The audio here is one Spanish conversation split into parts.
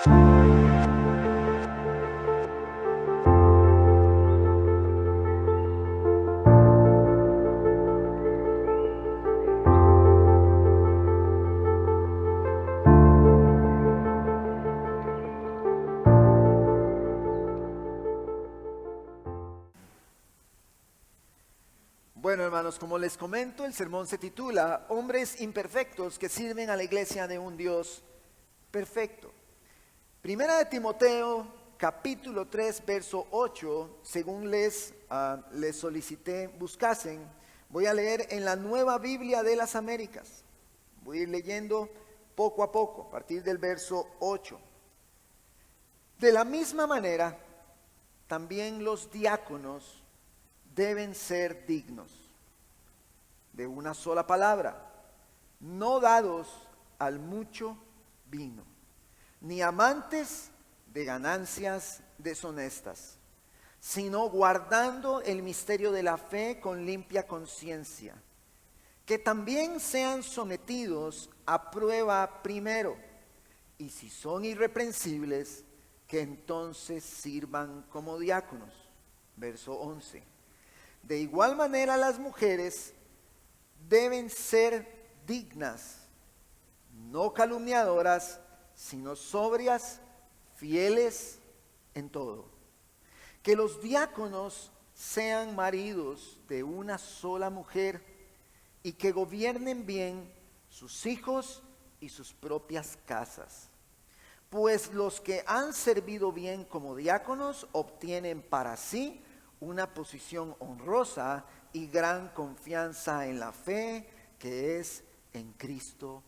Bueno, hermanos, como les comento, el sermón se titula Hombres imperfectos que sirven a la iglesia de un Dios perfecto. Primera de Timoteo, capítulo 3, verso 8, según les solicité buscasen, voy a leer en la Nueva Biblia de las Américas. Voy a ir leyendo poco a poco, a partir del verso 8. De la misma manera, también los diáconos deben ser dignos de una sola palabra, no dados al mucho vino, ni amantes de ganancias deshonestas, sino guardando el misterio de la fe con limpia conciencia, que también sean sometidos a prueba primero, y si son irreprensibles, que entonces sirvan como diáconos. Verso 11. De igual manera las mujeres deben ser dignas, no calumniadoras, sino sobrias, fieles en todo. Que los diáconos sean maridos de una sola mujer y que gobiernen bien sus hijos y sus propias casas. Pues los que han servido bien como diáconos obtienen para sí una posición honrosa y gran confianza en la fe que es en Cristo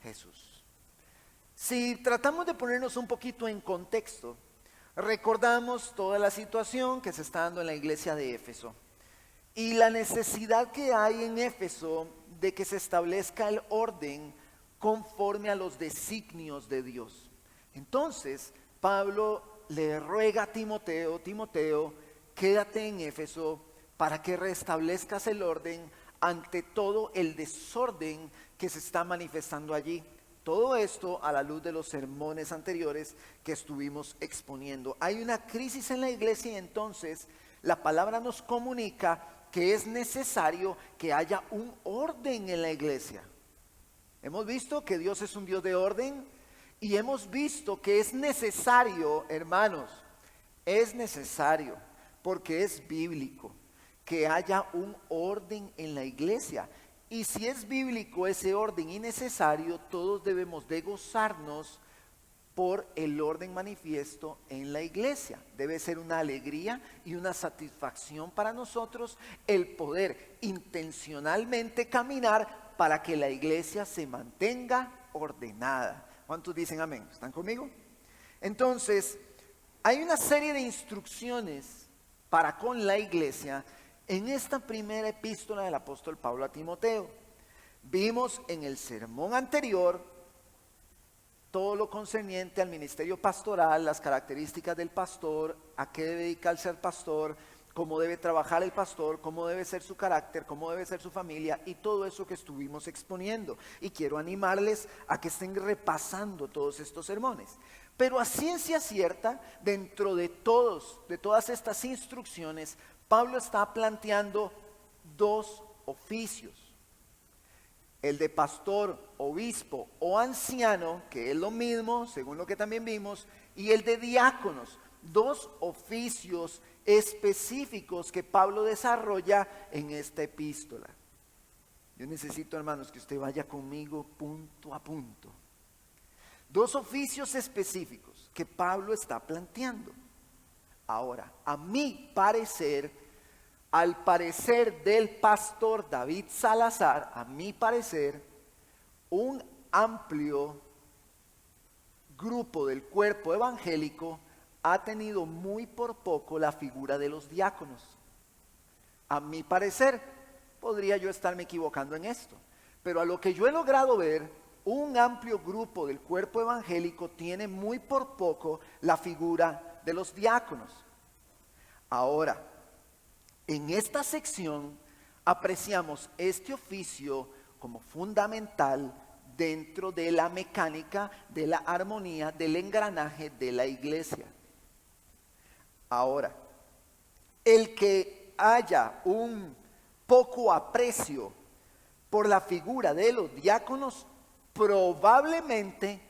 Jesús. Si tratamos de ponernos un poquito en contexto, recordamos toda la situación que se está dando en la iglesia de Éfeso y la necesidad que hay en Éfeso de que se establezca el orden conforme a los designios de Dios. Entonces, Pablo le ruega a Timoteo, quédate en Éfeso para que restablezcas el orden ante todo el desorden que se está manifestando allí. Todo esto a la luz de los sermones anteriores que estuvimos exponiendo. Hay una crisis en la iglesia y entonces la palabra nos comunica que es necesario que haya un orden en la iglesia. Hemos visto que Dios es un Dios de orden y hemos visto que es necesario, hermanos, es necesario, porque es bíblico, que haya un orden en la iglesia. Y si es bíblico ese orden y necesario, todos debemos de gozarnos por el orden manifiesto en la iglesia. Debe ser una alegría y una satisfacción para nosotros el poder intencionalmente caminar para que la iglesia se mantenga ordenada. ¿Cuántos dicen amén? ¿Están conmigo? Entonces, hay una serie de instrucciones para con la iglesia en esta primera epístola del apóstol Pablo a Timoteo. Vimos en el sermón anterior todo lo concerniente al ministerio pastoral, las características del pastor, a qué debe dedicarse al pastor, cómo debe trabajar el pastor, cómo debe ser su carácter, cómo debe ser su familia y todo eso que estuvimos exponiendo. Y quiero animarles a que estén repasando todos estos sermones. Pero a ciencia cierta, dentro de todas estas instrucciones, Pablo está planteando dos oficios. El de pastor, obispo o anciano, que es lo mismo, según lo que también vimos, y el de diáconos, dos oficios específicos que Pablo desarrolla en esta epístola. Yo necesito, hermanos, que usted vaya conmigo punto a punto. Dos oficios específicos que Pablo está planteando. Ahora, a mi parecer, al parecer del pastor David Salazar, a mi parecer, un amplio grupo del cuerpo evangélico ha tenido muy por poco la figura de los diáconos. A mi parecer, podría yo estarme equivocando en esto, pero a lo que yo he logrado ver, un amplio grupo del cuerpo evangélico tiene muy por poco la figura de los diáconos. Ahora, en esta sección apreciamos este oficio como fundamental dentro de la mecánica, de la armonía, del engranaje de la iglesia. Ahora, el que haya un poco aprecio por la figura de los diáconos, probablemente,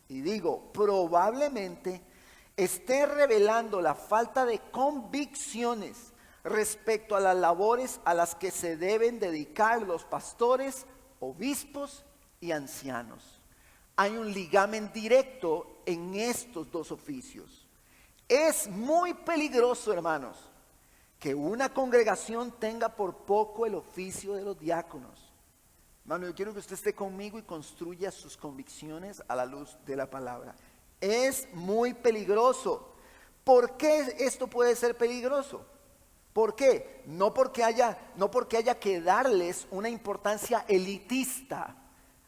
y digo probablemente, esté revelando la falta de convicciones respecto a las labores a las que se deben dedicar los pastores, obispos y ancianos. Hay un ligamen directo en estos dos oficios. Es muy peligroso, hermanos, que una congregación tenga por poco el oficio de los diáconos. Hermano, yo quiero que usted esté conmigo y construya sus convicciones a la luz de la palabra. Es muy peligroso. ¿Por qué esto puede ser peligroso? ¿Por qué? No porque haya que darles una importancia elitista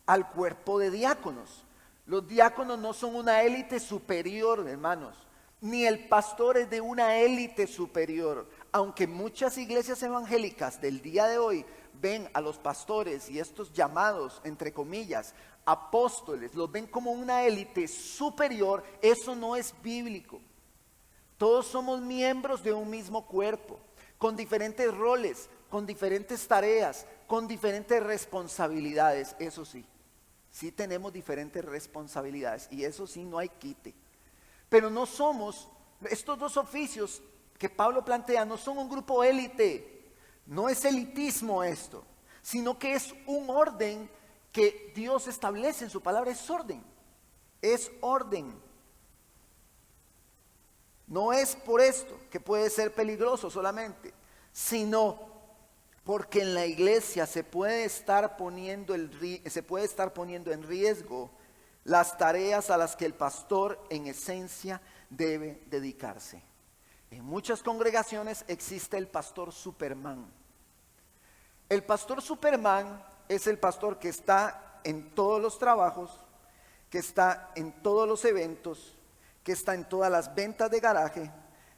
al cuerpo de diáconos. Los diáconos no son una élite superior, hermanos, ni el pastor es de una élite superior. Aunque muchas iglesias evangélicas del día de hoy ven a los pastores y estos llamados, entre comillas, apóstoles, los ven como una élite superior, eso no es bíblico. Todos somos miembros de un mismo cuerpo, con diferentes roles, con diferentes tareas, con diferentes responsabilidades. Eso sí, sí tenemos diferentes responsabilidades y eso sí no hay quite. Pero no somos, estos dos oficios que Pablo plantea no son un grupo élite. No es elitismo esto, sino que es un orden que Dios establece en su palabra. Es orden, es orden. No es por esto que puede ser peligroso solamente, sino porque en la iglesia se puede estar poniendo en riesgo las tareas a las que el pastor en esencia debe dedicarse. En muchas congregaciones existe el pastor Superman. El pastor Superman es el pastor que está en todos los trabajos, que está en todos los eventos, que está en todas las ventas de garaje,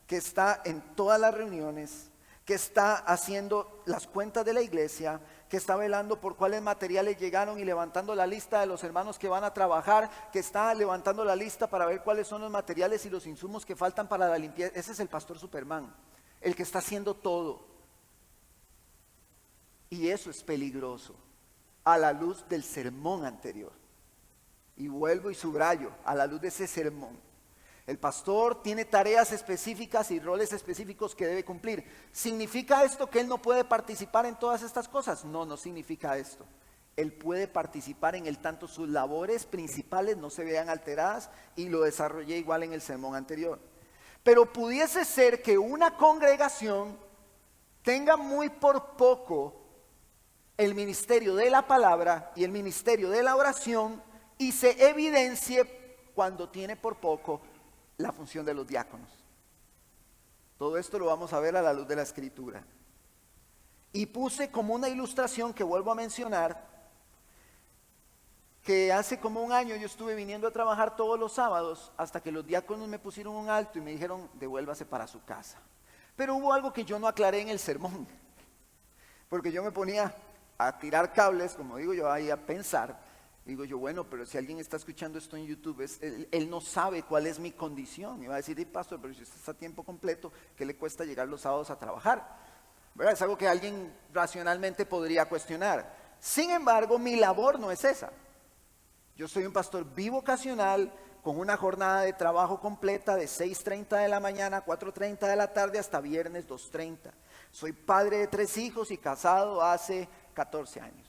que está en todas las reuniones, que está haciendo las cuentas de la iglesia, que está velando por cuáles materiales llegaron y levantando la lista de los hermanos que van a trabajar, que está levantando la lista para ver cuáles son los materiales y los insumos que faltan para la limpieza. Ese es el pastor Superman, el que está haciendo todo. Y eso es peligroso a la luz del sermón anterior. Y vuelvo y subrayo, a la luz de ese sermón. El pastor tiene tareas específicas y roles específicos que debe cumplir. ¿Significa esto que él no puede participar en todas estas cosas? No, no significa esto. Él puede participar en el tanto sus labores principales no se vean alteradas, y lo desarrollé igual en el sermón anterior. Pero pudiese ser que una congregación tenga muy por poco el ministerio de la palabra y el ministerio de la oración, y se evidencie cuando tiene por poco la función de los diáconos. Todo esto lo vamos a ver a la luz de la escritura. Y puse como una ilustración que vuelvo a mencionar, que hace como un año yo estuve viniendo a trabajar todos los sábados hasta que los diáconos me pusieron un alto y me dijeron: devuélvase para su casa. Pero hubo algo que yo no aclaré en el sermón, porque yo me ponía a tirar cables, como digo yo, ahí a pensar. Digo yo, bueno, pero si alguien está escuchando esto en YouTube, él no sabe cuál es mi condición. Y va a decir: pastor, pero si usted está a tiempo completo, ¿qué le cuesta llegar los sábados a trabajar? ¿Verdad? Es algo que alguien racionalmente podría cuestionar. Sin embargo, mi labor no es esa. Yo soy un pastor bivocacional con una jornada de trabajo completa de 6:30 de la mañana a 4:30 de la tarde hasta viernes 2:30. Soy padre de 3 hijos y casado hace 14 años.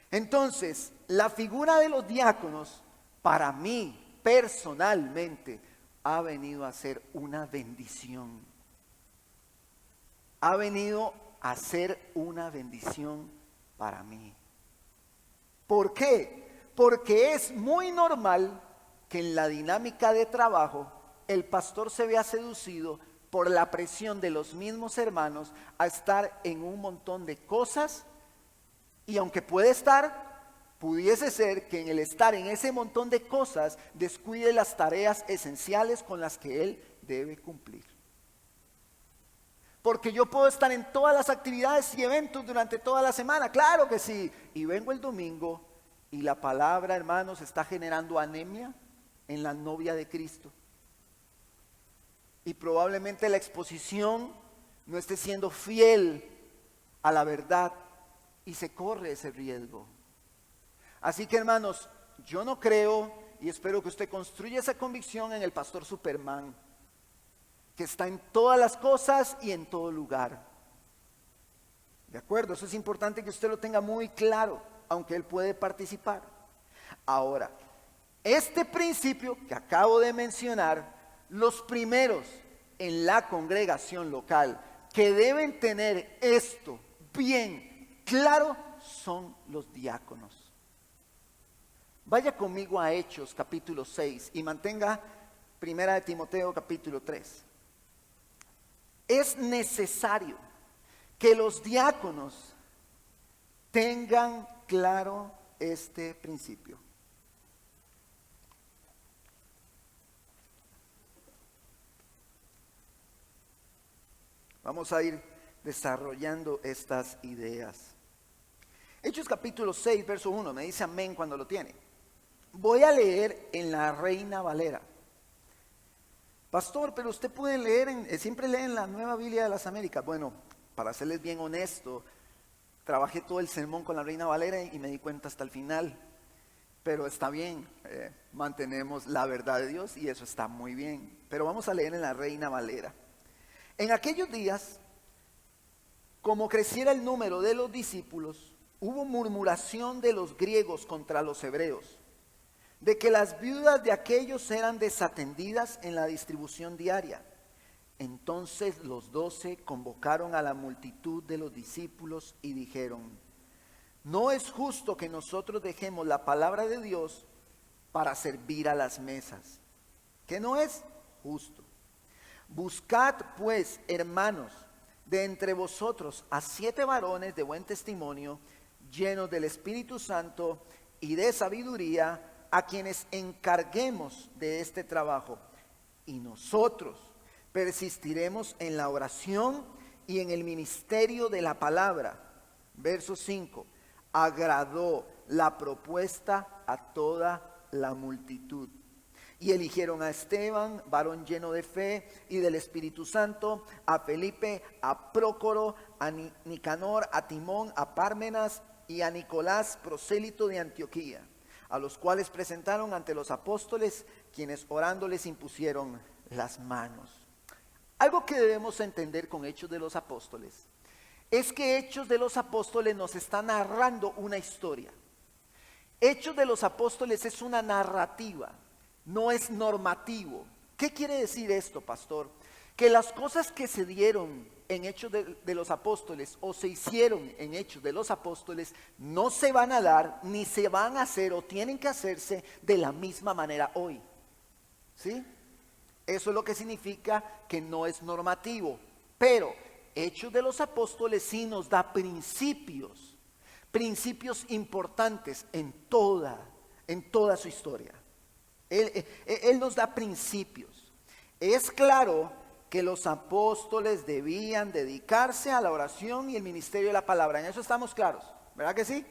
Entonces, la figura de los diáconos, para mí, personalmente, ha venido a ser una bendición. Ha venido a ser una bendición para mí. ¿Por qué? Porque es muy normal que en la dinámica de trabajo el pastor se vea seducido por la presión de los mismos hermanos a estar en un montón de cosas. Y aunque pudiese ser que en el estar en ese montón de cosas descuide las tareas esenciales con las que él debe cumplir. Porque yo puedo estar en todas las actividades y eventos durante toda la semana, claro que sí, y vengo el domingo Y la palabra, hermanos, está generando anemia en la novia de Cristo. Y probablemente la exposición no esté siendo fiel a la verdad y se corre ese riesgo. Así que, hermanos, yo no creo y espero que usted construya esa convicción en el pastor Superman, que está en todas las cosas y en todo lugar. ¿De acuerdo? Eso es importante que usted lo tenga muy claro, aunque él puede participar. Ahora, este principio que acabo de mencionar, los primeros en la congregación local que deben tener esto bien claro son los diáconos. Vaya conmigo a Hechos capítulo 6 y mantenga 1 Timoteo capítulo 3. Es necesario que los diáconos tengan claro este principio. Vamos a ir desarrollando estas ideas. Hechos capítulo 6, verso 1, me dice amén cuando lo tiene. Voy a leer en la Reina Valera. Pastor, pero usted puede leer, siempre lee en la Nueva Biblia de las Américas. Bueno, para serles bien honesto, trabajé todo el sermón con la Reina Valera y me di cuenta hasta el final. Pero está bien, mantenemos la verdad de Dios y eso está muy bien. Pero vamos a leer en la Reina Valera. En aquellos días, como creciera el número de los discípulos, hubo murmuración de los griegos contra los hebreos, de que las viudas de aquellos eran desatendidas en la distribución diaria. Entonces los 12 convocaron a la multitud de los discípulos y dijeron: no es justo que nosotros dejemos la palabra de Dios para servir a las mesas. ¿Qué no es justo? Buscad pues, hermanos, de entre vosotros a 7 varones de buen testimonio, llenos del Espíritu Santo y de sabiduría, a quienes encarguemos de este trabajo. Y nosotros persistiremos en la oración y en el ministerio de la palabra. Verso 5. Agradó la propuesta a toda la multitud. Y eligieron a Esteban, varón lleno de fe y del Espíritu Santo, a Felipe, a Prócoro, a Nicanor, a Timón, a Pármenas y a Nicolás, prosélito de Antioquía, a los cuales presentaron ante los apóstoles, quienes orando les impusieron las manos. Algo que debemos entender con Hechos de los Apóstoles es que Hechos de los Apóstoles nos está narrando una historia. Hechos de los Apóstoles es una narrativa, no es normativo. ¿Qué quiere decir esto, pastor? Que las cosas que se dieron en Hechos de los Apóstoles o se hicieron en Hechos de los Apóstoles no se van a dar, ni se van a hacer o tienen que hacerse de la misma manera hoy. ¿Sí? Eso es lo que significa que no es normativo. Pero Hechos de los Apóstoles sí nos da principios importantes en toda su historia. Él nos da principios. Es claro que los apóstoles debían dedicarse a la oración y el ministerio de la palabra. En eso estamos claros, ¿verdad que sí?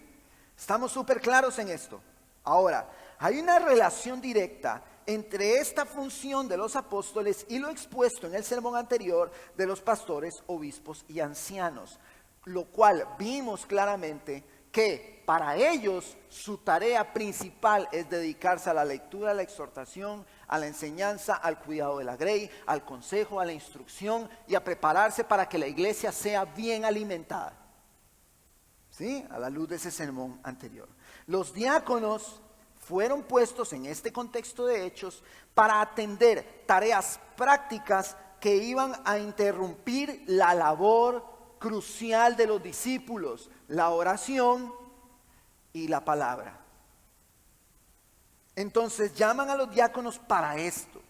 Estamos súper claros en esto. Ahora, hay una relación directa entre esta función de los apóstoles y lo expuesto en el sermón anterior de los pastores, obispos y ancianos, lo cual vimos claramente que para ellos su tarea principal es dedicarse a la lectura, a la exhortación, a la enseñanza, al cuidado de la grey, al consejo, a la instrucción y a prepararse para que la iglesia sea bien alimentada. ¿Sí? A la luz de ese sermón anterior. Los diáconos fueron puestos en este contexto de Hechos para atender tareas prácticas que iban a interrumpir la labor crucial de los discípulos, la oración y la palabra. Entonces llaman a los diáconos para esto.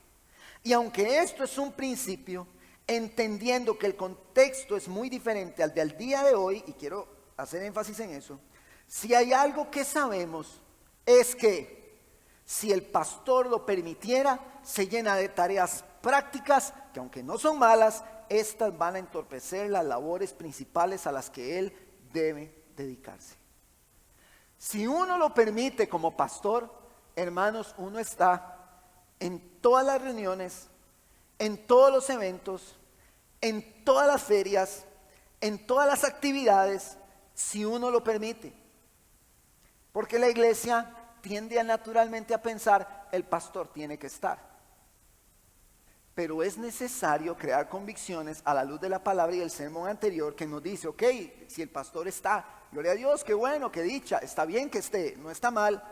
Y aunque esto es un principio, entendiendo que el contexto es muy diferente al del día de hoy, y quiero hacer énfasis en eso, si hay algo que sabemos es que si el pastor lo permitiera, se llena de tareas prácticas que, aunque no son malas, estas van a entorpecer las labores principales a las que él debe dedicarse. Si uno lo permite como pastor, hermanos, uno está en todas las reuniones, en todos los eventos, en todas las ferias, en todas las actividades, si uno lo permite. Porque la iglesia tiende naturalmente a pensar, el pastor tiene que estar. Pero es necesario crear convicciones a la luz de la palabra y el sermón anterior que nos dice, ok, si el pastor está, gloria a Dios, qué bueno, qué dicha, está bien que esté, no está mal,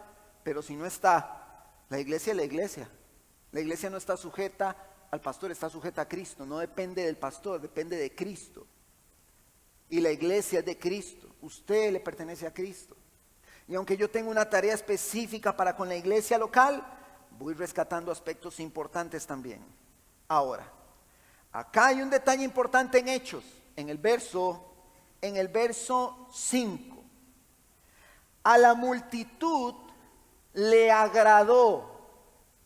pero si no está, la iglesia es la iglesia. La iglesia no está sujeta al pastor, está sujeta a Cristo, no depende del pastor, depende de Cristo. Y la iglesia es de Cristo, usted le pertenece a Cristo. Y aunque yo tengo una tarea específica para con la iglesia local, voy rescatando aspectos importantes también. Ahora, acá hay un detalle importante en Hechos, en el verso 5. A la multitud le agradó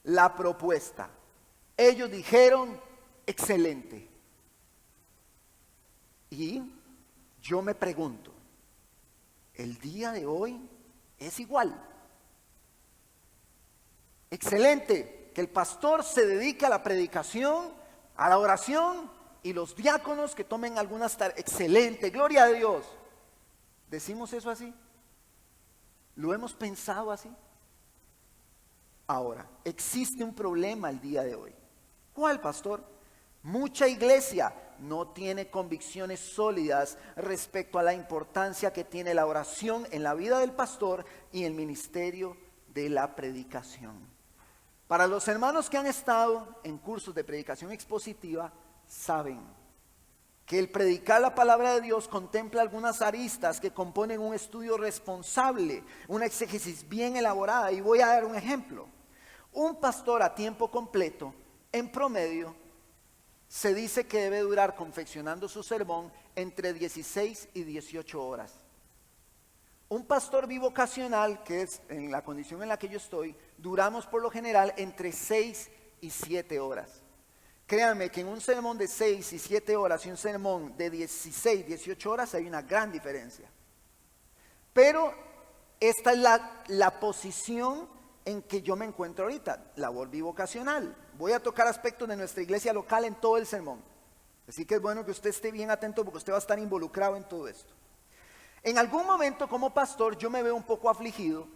la propuesta. Ellos dijeron, excelente. Y yo me pregunto, ¿el día de hoy es igual? Excelente. Que el pastor se dedique a la predicación, a la oración, y los diáconos que tomen algunas tareas. Excelente, gloria a Dios. ¿Decimos eso así? ¿Lo hemos pensado así? Ahora, existe un problema el día de hoy. ¿Cuál, pastor? Mucha iglesia no tiene convicciones sólidas respecto a la importancia que tiene la oración en la vida del pastor y el ministerio de la predicación. Para los hermanos que han estado en cursos de predicación expositiva, saben que el predicar la palabra de Dios contempla algunas aristas que componen un estudio responsable, una exégesis bien elaborada. Y voy a dar un ejemplo. Un pastor a tiempo completo, en promedio, se dice que debe durar confeccionando su sermón entre 16 y 18 horas. Un pastor bivocacional, que es en la condición en la que yo estoy, duramos por lo general entre 6 y 7 horas. Créanme que en un sermón de 6 y 7 horas y un sermón de 16, 18 horas hay una gran diferencia. Pero esta es la posición en que yo me encuentro ahorita, labor bivocacional. Voy a tocar aspectos de nuestra iglesia local en todo el sermón. Así que es bueno que usted esté bien atento porque usted va a estar involucrado en todo esto. En algún momento como pastor yo me veo un poco afligido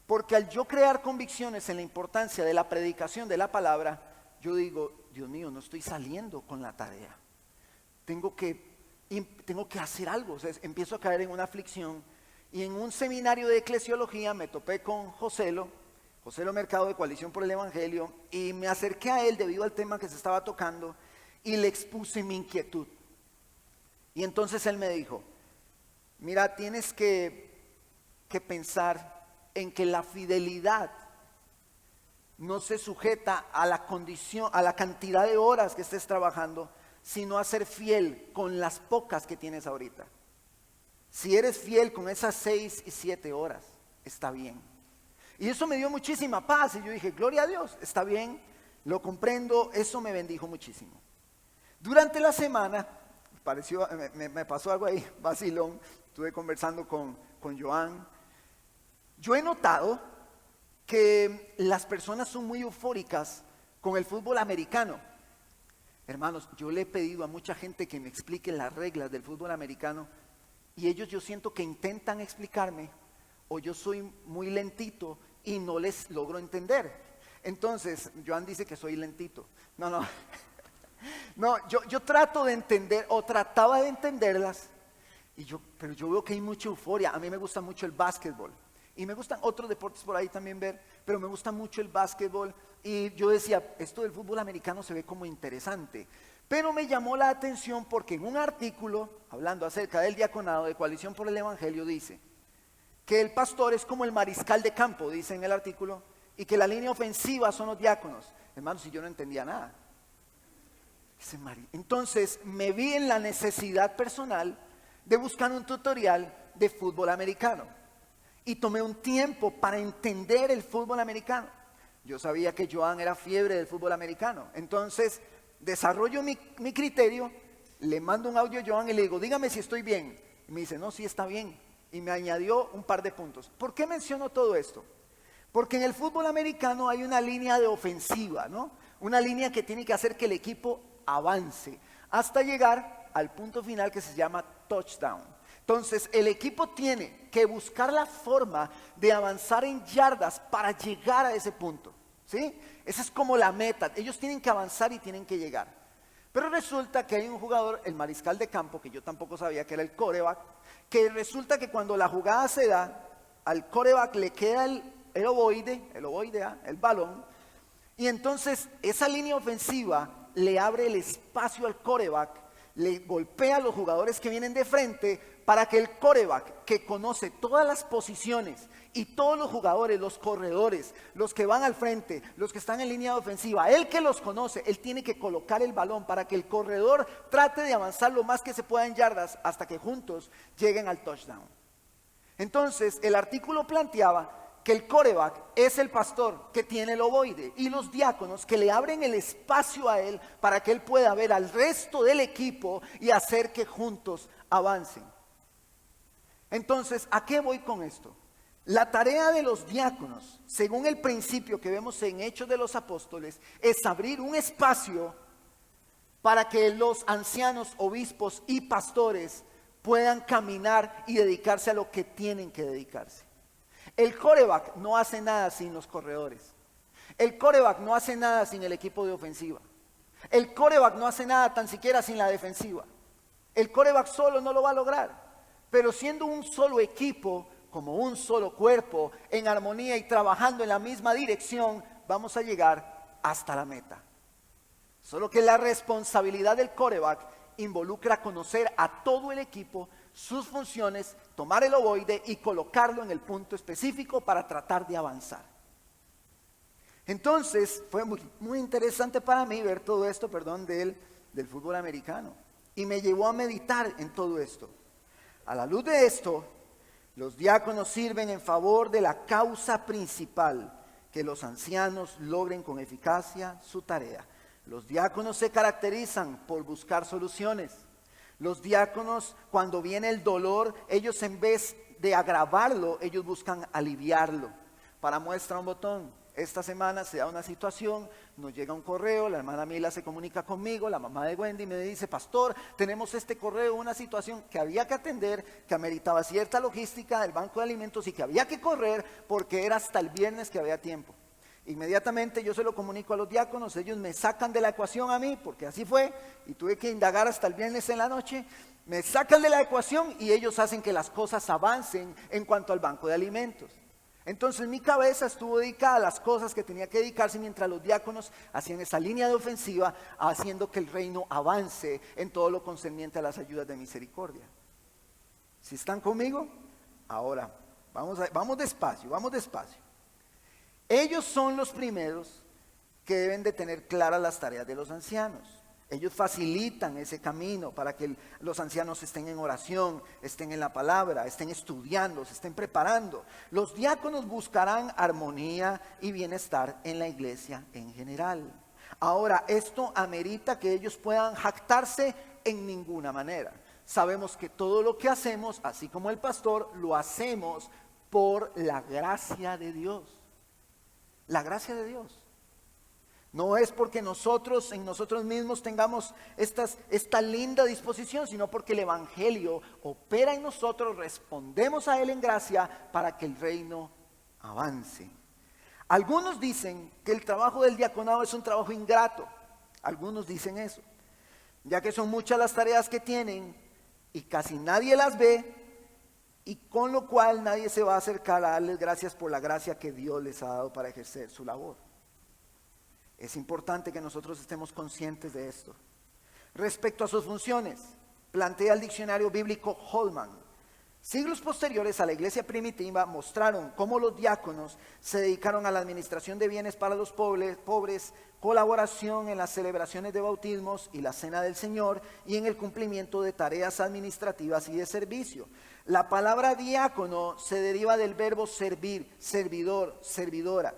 porque al yo crear convicciones en la importancia de la predicación de la palabra, yo digo, Dios mío, no estoy saliendo con la tarea. Tengo que hacer algo. O sea, empiezo a caer en una aflicción. Y en un seminario de eclesiología me topé con Joselo Mercado de Coalición por el Evangelio, y me acerqué a él debido al tema que se estaba tocando y le expuse mi inquietud. Y entonces él me dijo, mira, tienes que pensar en que la fidelidad no se sujeta a la condición, a la cantidad de horas que estés trabajando, sino a ser fiel con las pocas que tienes ahorita. Si eres fiel con esas 6 y 7 horas, está bien. Y eso me dio muchísima paz y yo dije, gloria a Dios, está bien, lo comprendo, eso me bendijo muchísimo. Durante la semana, me pasó algo ahí, vacilón, estuve conversando con Joan. Yo he notado que las personas son muy eufóricas con el fútbol americano. Hermanos, yo le he pedido a mucha gente que me explique las reglas del fútbol americano y ellos, yo siento que intentan explicarme o yo soy muy lentito y no les logro entender. Entonces, Joan dice que soy lentito. No, yo trato de entender o trataba de entenderlas, pero yo veo que hay mucha euforia. A mí me gusta mucho el básquetbol y me gustan otros deportes por ahí también ver, pero me gusta mucho el básquetbol. Y yo decía, esto del fútbol americano se ve como interesante, pero me llamó la atención porque en un artículo, hablando acerca del diaconado de Coalición por el Evangelio, dice que el pastor es como el mariscal de campo, dice en el artículo, y que la línea ofensiva son los diáconos. Hermanos, si yo no entendía nada. Entonces me vi en la necesidad personal de buscar un tutorial de fútbol americano y tomé un tiempo para entender el fútbol americano. Yo sabía que Joan era fiebre del fútbol americano, entonces desarrollo mi criterio, le mando un audio a Joan y le digo, dígame si estoy bien. Y me dice, no, sí está bien. y me añadió un par de puntos. ¿Por qué menciono todo esto? Porque en el fútbol americano hay una línea de ofensiva, ¿no? Una línea que tiene que hacer que el equipo avance hasta llegar al punto final que se llama touchdown. Entonces, el equipo tiene que buscar la forma de avanzar en yardas para llegar a ese punto, ¿sí? Esa es como la meta. Ellos tienen que avanzar y tienen que llegar. Pero resulta que hay un jugador, el mariscal de campo, que yo tampoco sabía que era el quarterback, que resulta que cuando la jugada se da, al quarterback le queda el ovoide, el balón, y entonces esa línea ofensiva le abre el espacio al quarterback, le golpea a los jugadores que vienen de frente para que el quarterback, que conoce todas las posiciones y todos los jugadores, los corredores, los que van al frente, los que están en línea de ofensiva, él que los conoce, él tiene que colocar el balón para que el corredor trate de avanzar lo más que se pueda en yardas hasta que juntos lleguen al touchdown. Entonces, el artículo planteaba que el quarterback es el pastor que tiene el ovoide y los diáconos que le abren el espacio a él para que él pueda ver al resto del equipo y hacer que juntos avancen. Entonces, ¿a qué voy con esto? La tarea de los diáconos, según el principio que vemos en Hechos de los Apóstoles, es abrir un espacio para que los ancianos, obispos y pastores puedan caminar y dedicarse a lo que tienen que dedicarse. El quarterback no hace nada sin los corredores. El quarterback no hace nada sin el equipo de ofensiva. El quarterback no hace nada tan siquiera sin la defensiva. El quarterback solo no lo va a lograr. Pero siendo un solo equipo, como un solo cuerpo, en armonía y trabajando en la misma dirección, vamos a llegar hasta la meta. Solo que la responsabilidad del quarterback involucra conocer a todo el equipo, sus funciones, tomar el ovoide y colocarlo en el punto específico para tratar de avanzar. Entonces, fue muy interesante para mí ver todo esto, del fútbol americano. Y me llevó a meditar en todo esto. A la luz de esto, los diáconos sirven en favor de la causa principal, que los ancianos logren con eficacia su tarea. Los diáconos se caracterizan por buscar soluciones. Los diáconos, cuando viene el dolor, ellos en vez de agravarlo, ellos buscan aliviarlo. Para muestra un botón, esta semana se da una situación, nos llega un correo, la hermana Mila se comunica conmigo, la mamá de Wendy me dice: pastor, tenemos este correo, una situación que había que atender, que ameritaba cierta logística del banco de alimentos y que había que correr porque era hasta el viernes que había tiempo. Inmediatamente yo se lo comunico a los diáconos, ellos me sacan de la ecuación a mí, porque así fue, y tuve que indagar hasta el viernes en la noche, me sacan de la ecuación y ellos hacen que las cosas avancen en cuanto al banco de alimentos. Entonces mi cabeza estuvo dedicada a las cosas que tenía que dedicarse mientras los diáconos hacían esa línea de ofensiva, haciendo que el reino avance en todo lo concerniente a las ayudas de misericordia. ¿Sí están conmigo? Ahora, vamos despacio. Ellos son los primeros que deben de tener claras las tareas de los ancianos. Ellos facilitan ese camino para que los ancianos estén en oración, estén en la palabra, estén estudiando, se estén preparando. Los diáconos buscarán armonía y bienestar en la iglesia en general. Ahora, esto amerita que ellos puedan jactarse en ninguna manera. Sabemos que todo lo que hacemos, así como el pastor, lo hacemos por la gracia de Dios. La gracia de Dios. No es porque nosotros en nosotros mismos tengamos esta linda disposición, sino porque el Evangelio opera en nosotros, respondemos a Él en gracia para que el reino avance. Algunos dicen que el trabajo del diaconado es un trabajo ingrato. Algunos dicen eso, ya que son muchas las tareas que tienen y casi nadie las ve, y con lo cual nadie se va a acercar a darles gracias por la gracia que Dios les ha dado para ejercer su labor. Es importante que nosotros estemos conscientes de esto. Respecto a sus funciones, plantea el diccionario bíblico Holman: siglos posteriores a la iglesia primitiva mostraron cómo los diáconos se dedicaron a la administración de bienes para los pobres, colaboración en las celebraciones de bautismos y la cena del Señor, y en el cumplimiento de tareas administrativas y de servicio. La palabra diácono se deriva del verbo servir, servidor, servidora.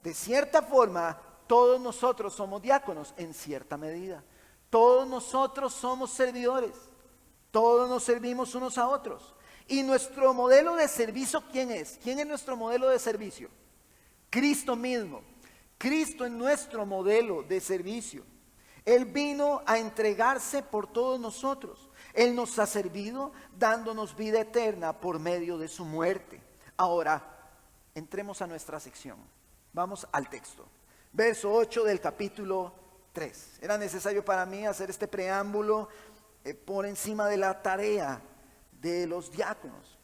De cierta forma, todos nosotros somos diáconos en cierta medida. Todos nosotros somos servidores. Todos nos servimos unos a otros. Y nuestro modelo de servicio, ¿quién es? ¿Quién es nuestro modelo de servicio? Cristo mismo. Cristo es nuestro modelo de servicio. Él vino a entregarse por todos nosotros. Él nos ha servido dándonos vida eterna por medio de su muerte. Ahora, entremos a nuestra sección. Vamos al texto. Verso 8 del capítulo 3. Era necesario para mí hacer este preámbulo por encima de la tarea de los diáconos.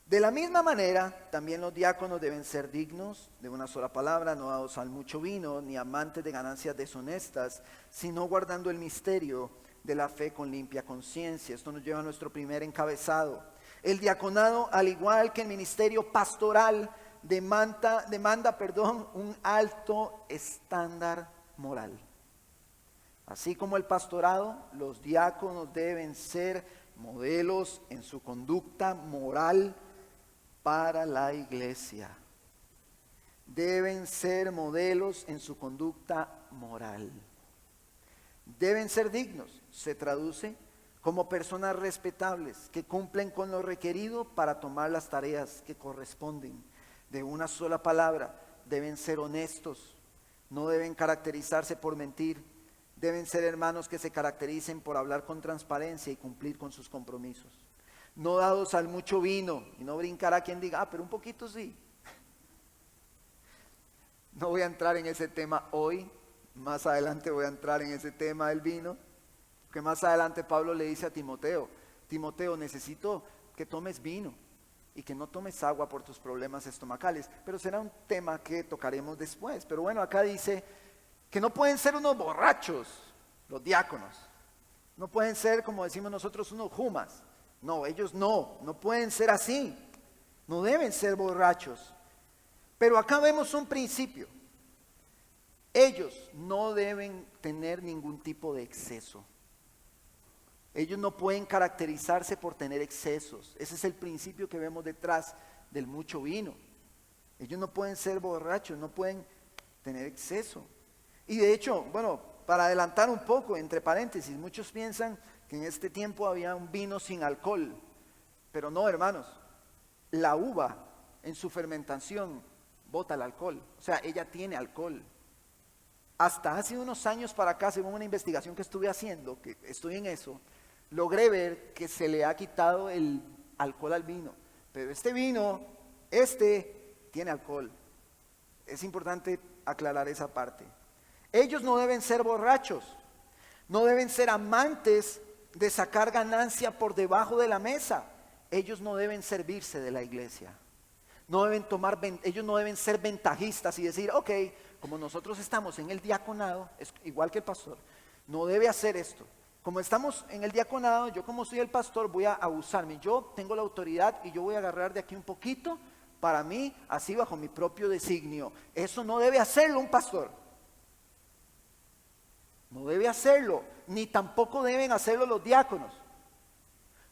De la misma manera, también los diáconos deben ser dignos de una sola palabra, no dados al mucho vino, ni amantes de ganancias deshonestas, sino guardando el misterio de la fe con limpia conciencia. Esto nos lleva a nuestro primer encabezado. El diaconado, al igual que el ministerio pastoral, demanda un alto estándar moral. Así como el pastorado, los diáconos deben ser modelos en su conducta moral para la iglesia. Deben ser modelos en su conducta moral. Deben ser dignos, se traduce como personas respetables que cumplen con lo requerido para tomar las tareas que corresponden. De una sola palabra, deben ser honestos, no deben caracterizarse por mentir, deben ser hermanos que se caractericen por hablar con transparencia y cumplir con sus compromisos. No dados al mucho vino, y no brincará quien diga, pero un poquito sí. No voy a entrar en ese tema hoy, más adelante voy a entrar en ese tema del vino, que más adelante Pablo le dice a Timoteo, Timoteo, necesito que tomes vino y que no tomes agua por tus problemas estomacales, pero será un tema que tocaremos después. Pero bueno, acá dice que no pueden ser unos borrachos los diáconos, no pueden ser, como decimos nosotros, unos jumas. No, ellos no pueden ser así, no deben ser borrachos. Pero acá vemos un principio. Ellos no deben tener ningún tipo de exceso. Ellos no pueden caracterizarse por tener excesos. Ese es el principio que vemos detrás del mucho vino. Ellos no pueden ser borrachos, no pueden tener exceso. Y de hecho, bueno, para adelantar un poco, entre paréntesis, muchos piensan que en este tiempo había un vino sin alcohol. Pero no, hermanos, la uva en su fermentación bota el alcohol. O sea, ella tiene alcohol. Hasta hace unos años para acá, según una investigación que estuve haciendo, que estoy en eso, logré ver que se le ha quitado el alcohol al vino. Pero este vino, tiene alcohol. Es importante aclarar esa parte. Ellos no deben ser borrachos, no deben ser amantes de sacar ganancia por debajo de la mesa. Ellos no deben servirse de la iglesia. Ellos no deben ser ventajistas y decir, ok, como nosotros estamos en el diaconado, es igual que el pastor, no debe hacer esto. Como estamos en el diaconado, yo como soy el pastor voy a abusarme. Yo tengo la autoridad y yo voy a agarrar de aquí un poquito para mí, así bajo mi propio designio. Eso no debe hacerlo un pastor. No debe hacerlo, ni tampoco deben hacerlo los diáconos.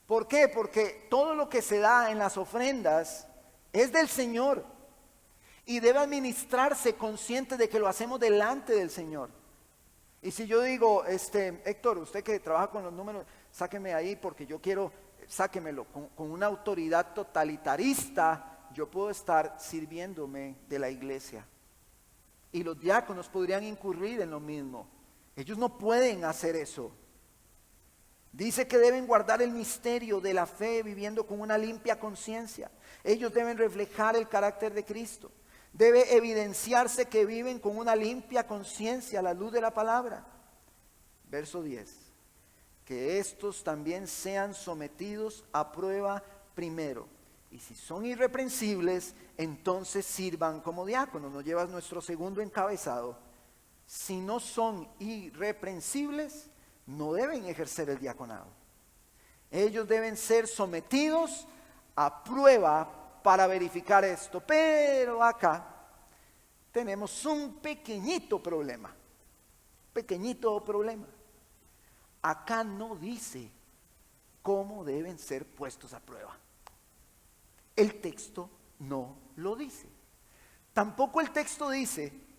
¿Por qué? Porque todo lo que se da en las ofrendas es del Señor y debe administrarse consciente de que lo hacemos delante del Señor. Y si yo digo, Héctor, usted que trabaja con los números, sáqueme ahí porque yo quiero, sáquemelo, con una autoridad totalitarista, yo puedo estar sirviéndome de la iglesia. Y los diáconos podrían incurrir en lo mismo. Ellos no pueden hacer eso. Dice que deben guardar el misterio de la fe viviendo con una limpia conciencia. Ellos deben reflejar el carácter de Cristo. Debe evidenciarse que viven con una limpia conciencia a la luz de la palabra. Verso 10. Que estos también sean sometidos a prueba primero. Y si son irreprensibles, entonces sirvan como diáconos. Nos llevas nuestro segundo encabezado. Si no son irreprensibles, no deben ejercer el diaconado. Ellos deben ser sometidos a prueba para verificar esto. Pero acá tenemos un pequeñito problema. Pequeñito problema. Acá no dice cómo deben ser puestos a prueba. El texto no lo dice. Tampoco el texto dice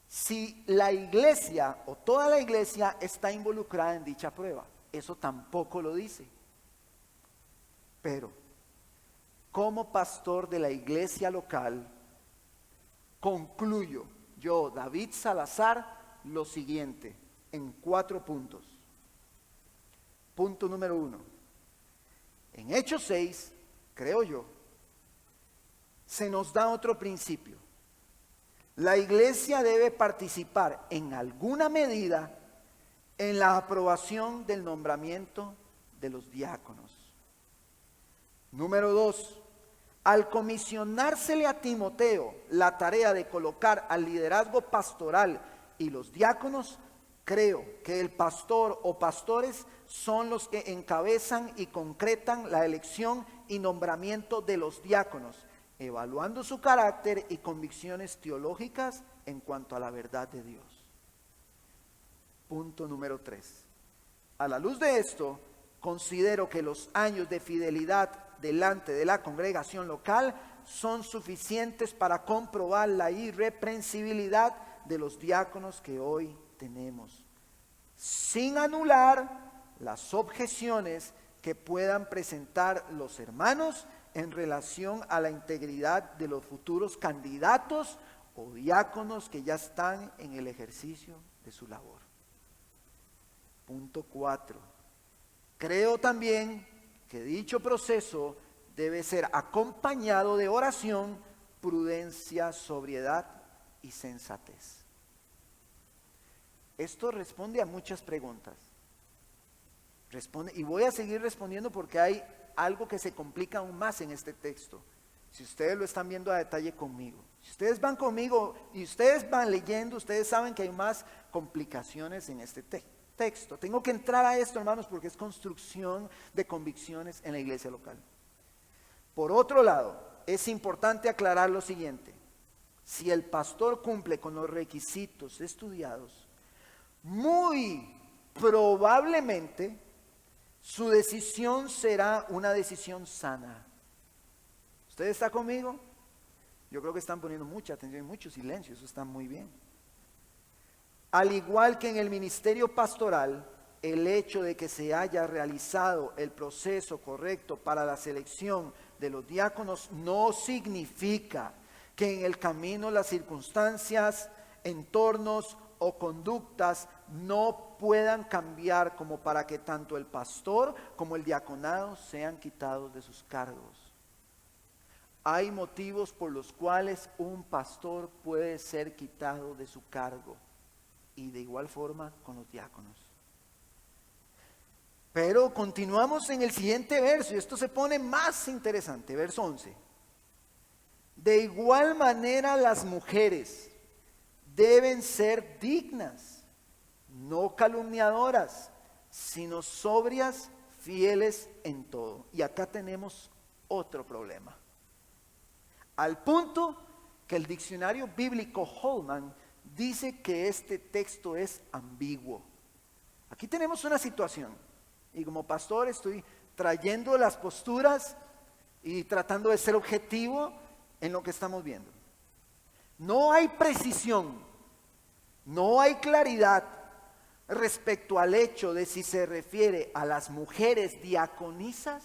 si la iglesia o toda la iglesia está involucrada en dicha prueba. eso tampoco lo dice. Pero, como pastor de la iglesia local, concluyo yo, David Salazar, lo siguiente, en 4 puntos. Punto número 1. En Hechos 6, creo yo, se nos da otro principio. La iglesia debe participar en alguna medida en la aprobación del nombramiento de los diáconos. Número 2, al comisionársele a Timoteo la tarea de colocar al liderazgo pastoral y los diáconos, creo que el pastor o pastores son los que encabezan y concretan la elección y nombramiento de los diáconos, evaluando su carácter y convicciones teológicas en cuanto a la verdad de Dios. Punto número 3. A la luz de esto, considero que los años de fidelidad delante de la congregación local son suficientes para comprobar la irreprensibilidad de los diáconos que hoy tenemos, sin anular las objeciones que puedan presentar los hermanos en relación a la integridad de los futuros candidatos o diáconos que ya están en el ejercicio de su labor. Punto 4. Creo también que dicho proceso debe ser acompañado de oración, prudencia, sobriedad y sensatez. Esto responde a muchas preguntas. Y voy a seguir respondiendo porque hay algo que se complica aún más en este texto. Si ustedes lo están viendo a detalle conmigo, si ustedes van conmigo y ustedes van leyendo, ustedes saben que hay más complicaciones en este texto. Tengo que entrar a esto, hermanos, porque es construcción de convicciones en la iglesia local. Por otro lado, es importante aclarar lo siguiente: si el pastor cumple con los requisitos estudiados, muy probablemente su decisión será una decisión sana. ¿Usted está conmigo? Yo creo que están poniendo mucha atención y mucho silencio, eso está muy bien. Al igual que en el ministerio pastoral, el hecho de que se haya realizado el proceso correcto para la selección de los diáconos no significa que en el camino las circunstancias, entornos o conductas no puedan cambiar como para que tanto el pastor como el diaconado sean quitados de sus cargos. Hay motivos por los cuales un pastor puede ser quitado de su cargo, y de igual forma con los diáconos. Pero continuamos en el siguiente verso y esto se pone más interesante, verso 11. De igual manera las mujeres deben ser dignas, no calumniadoras, sino sobrias, fieles en todo. Y acá tenemos otro problema. Al punto que el diccionario bíblico Holman dice que este texto es ambiguo. Aquí tenemos una situación y como pastor estoy trayendo las posturas y tratando de ser objetivo en lo que estamos viendo. No hay precisión, no hay claridad respecto al hecho de si se refiere a las mujeres diaconisas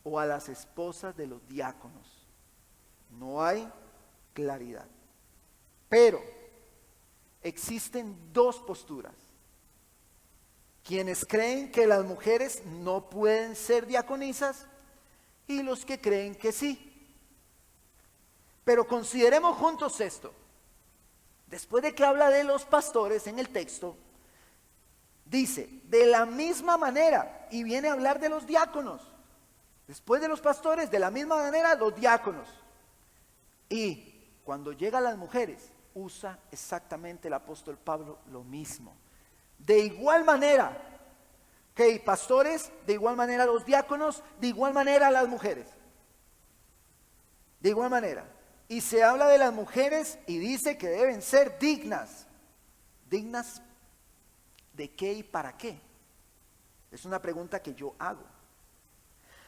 o a las esposas de los diáconos. No hay claridad. Pero existen dos posturas. Quienes creen que las mujeres no pueden ser diaconisas y los que creen que sí. Pero consideremos juntos esto. Después de que habla de los pastores en el texto, dice, de la misma manera, y viene a hablar de los diáconos. Después de los pastores, de la misma manera, los diáconos. Y cuando llega a las mujeres, usa exactamente el apóstol Pablo lo mismo. De igual manera, que pastores, de igual manera los diáconos, de igual manera las mujeres. De igual manera. Y se habla de las mujeres y dice que deben ser dignas. ¿Dignas de qué y para qué? Es una pregunta que yo hago.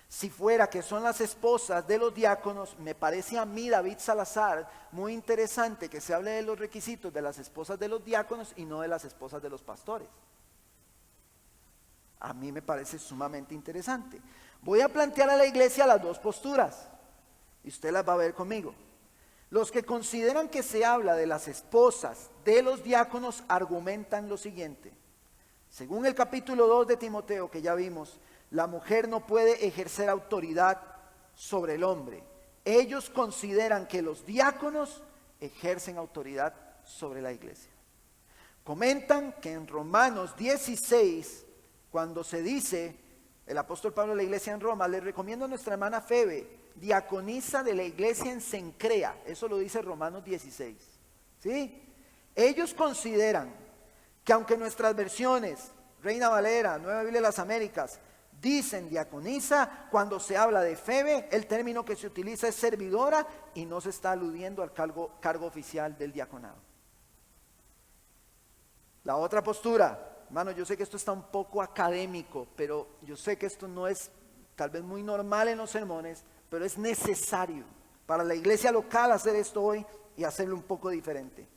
Si fuera que son las esposas de los diáconos, me parece a mí, David Salazar, muy interesante que se hable de los requisitos de las esposas de los diáconos y no de las esposas de los pastores. A mí me parece sumamente interesante. Voy a plantear a la iglesia las dos posturas y usted las va a ver conmigo. Los que consideran que se habla de las esposas de los diáconos argumentan lo siguiente. Según el capítulo 2 de Timoteo que ya vimos, la mujer no puede ejercer autoridad sobre el hombre. Ellos consideran que los diáconos ejercen autoridad sobre la iglesia. Comentan que en Romanos 16, cuando se dice, el apóstol Pablo a la iglesia en Roma, le recomiendo a nuestra hermana Febe, diaconisa de la iglesia en Cencrea, eso lo dice Romanos 16, ¿sí? Ellos consideran que aunque nuestras versiones, Reina Valera, Nueva Biblia de las Américas, dicen diaconisa, cuando se habla de Febe, el término que se utiliza es servidora y no se está aludiendo al cargo oficial del diaconado. La otra postura, hermano, yo sé que esto está un poco académico, pero yo sé que esto no es tal vez muy normal en los sermones, pero es necesario para la iglesia local hacer esto hoy y hacerlo un poco diferente.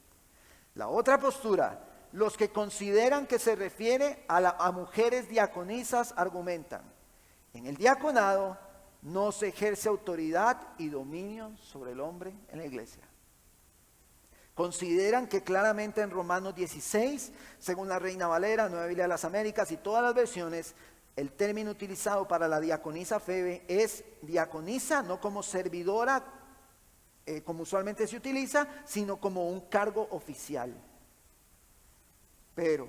La otra postura, los que consideran que se refiere a mujeres diaconisas argumentan, en el diaconado no se ejerce autoridad y dominio sobre el hombre en la iglesia. Consideran que claramente en Romanos 16, según la Reina Valera, Nueva Biblia de las Américas y todas las versiones, el término utilizado para la diaconisa Febe es diaconisa, no como servidora, como usualmente se utiliza, sino como un cargo oficial. Pero,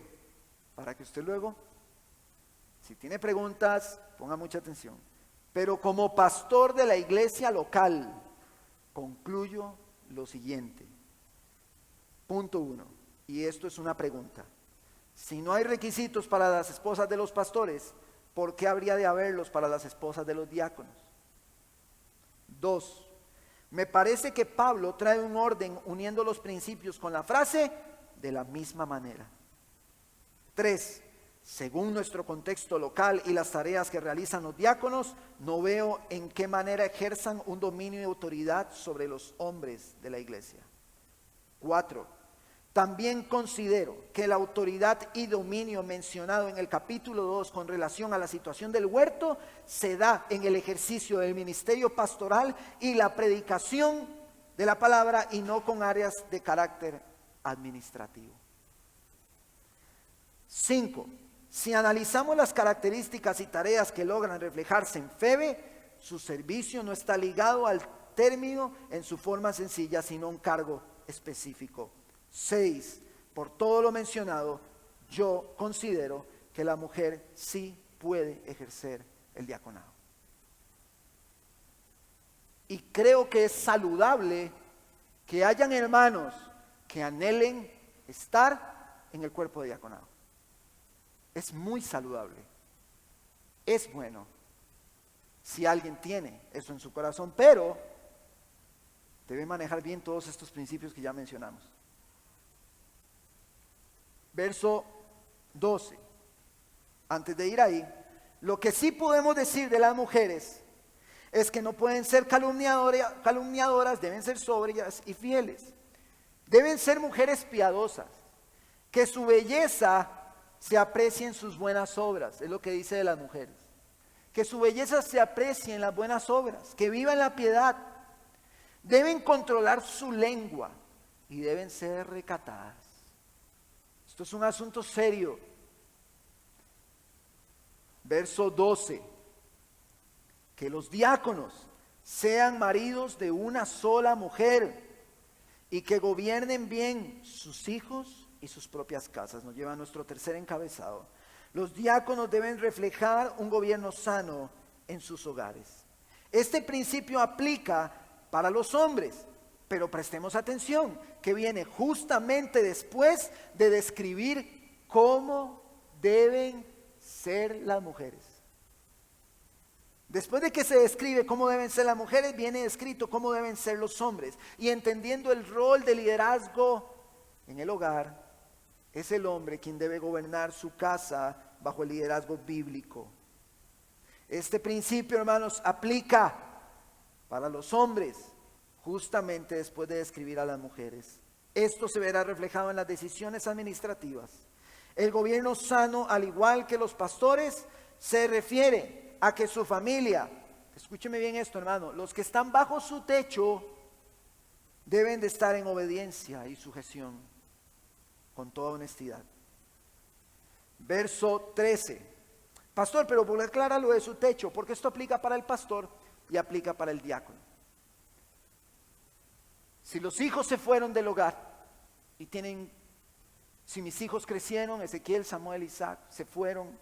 para que usted luego, si tiene preguntas, ponga mucha atención. Pero como pastor de la iglesia local, concluyo lo siguiente. Punto 1, y esto es una pregunta. Si no hay requisitos para las esposas de los pastores, ¿por qué habría de haberlos para las esposas de los diáconos? 2, me parece que Pablo trae un orden uniendo los principios con la frase de la misma manera. 3, según nuestro contexto local y las tareas que realizan los diáconos, no veo en qué manera ejerzan un dominio y autoridad sobre los hombres de la iglesia. 4, también considero que la autoridad y dominio mencionado en el capítulo 2 con relación a la situación del huerto se da en el ejercicio del ministerio pastoral y la predicación de la palabra y no con áreas de carácter administrativo. 5, si analizamos las características y tareas que logran reflejarse en Febe, su servicio no está ligado al término en su forma sencilla, sino un cargo específico. 6, por todo lo mencionado, yo considero que la mujer sí puede ejercer el diaconado. Y creo que es saludable que hayan hermanos que anhelen estar en el cuerpo de diaconado. Es muy saludable. Es bueno si alguien tiene eso en su corazón, pero debe manejar bien todos estos principios que ya mencionamos. Verso 12. Antes de ir ahí, lo que sí podemos decir de las mujeres es que no pueden ser calumniadoras, deben ser sobrias y fieles. Deben ser mujeres piadosas, que su belleza se aprecie en sus buenas obras, es lo que dice de las mujeres. Que su belleza se aprecie en las buenas obras, que vivan la piedad. Deben controlar su lengua y deben ser recatadas. Esto es un asunto serio. Verso 12. Que los diáconos sean maridos de una sola mujer y que gobiernen bien sus hijos y sus propias casas. Nos lleva a nuestro tercer encabezado. Los diáconos deben reflejar un gobierno sano en sus hogares. Este principio aplica para los hombres, pero prestemos atención, que viene justamente después de describir cómo deben ser las mujeres. Después de que se describe cómo deben ser las mujeres, viene escrito cómo deben ser los hombres. Y entendiendo el rol de liderazgo en el hogar, es el hombre quien debe gobernar su casa bajo el liderazgo bíblico. Este principio, hermanos, aplica para los hombres, justamente después de describir a las mujeres. Esto se verá reflejado en las decisiones administrativas, El gobierno sano, al igual que los pastores, se refiere a que su familia, escúcheme bien esto, hermano, los que están bajo su techo deben de estar en obediencia y sujeción con toda honestidad. Verso 13. Pastor, pero por aclarar lo de su techo, porque esto aplica para el pastor y aplica para el diácono. Si los hijos se fueron del hogar y si mis hijos crecieron, Ezequiel, Samuel, Isaac, se fueron,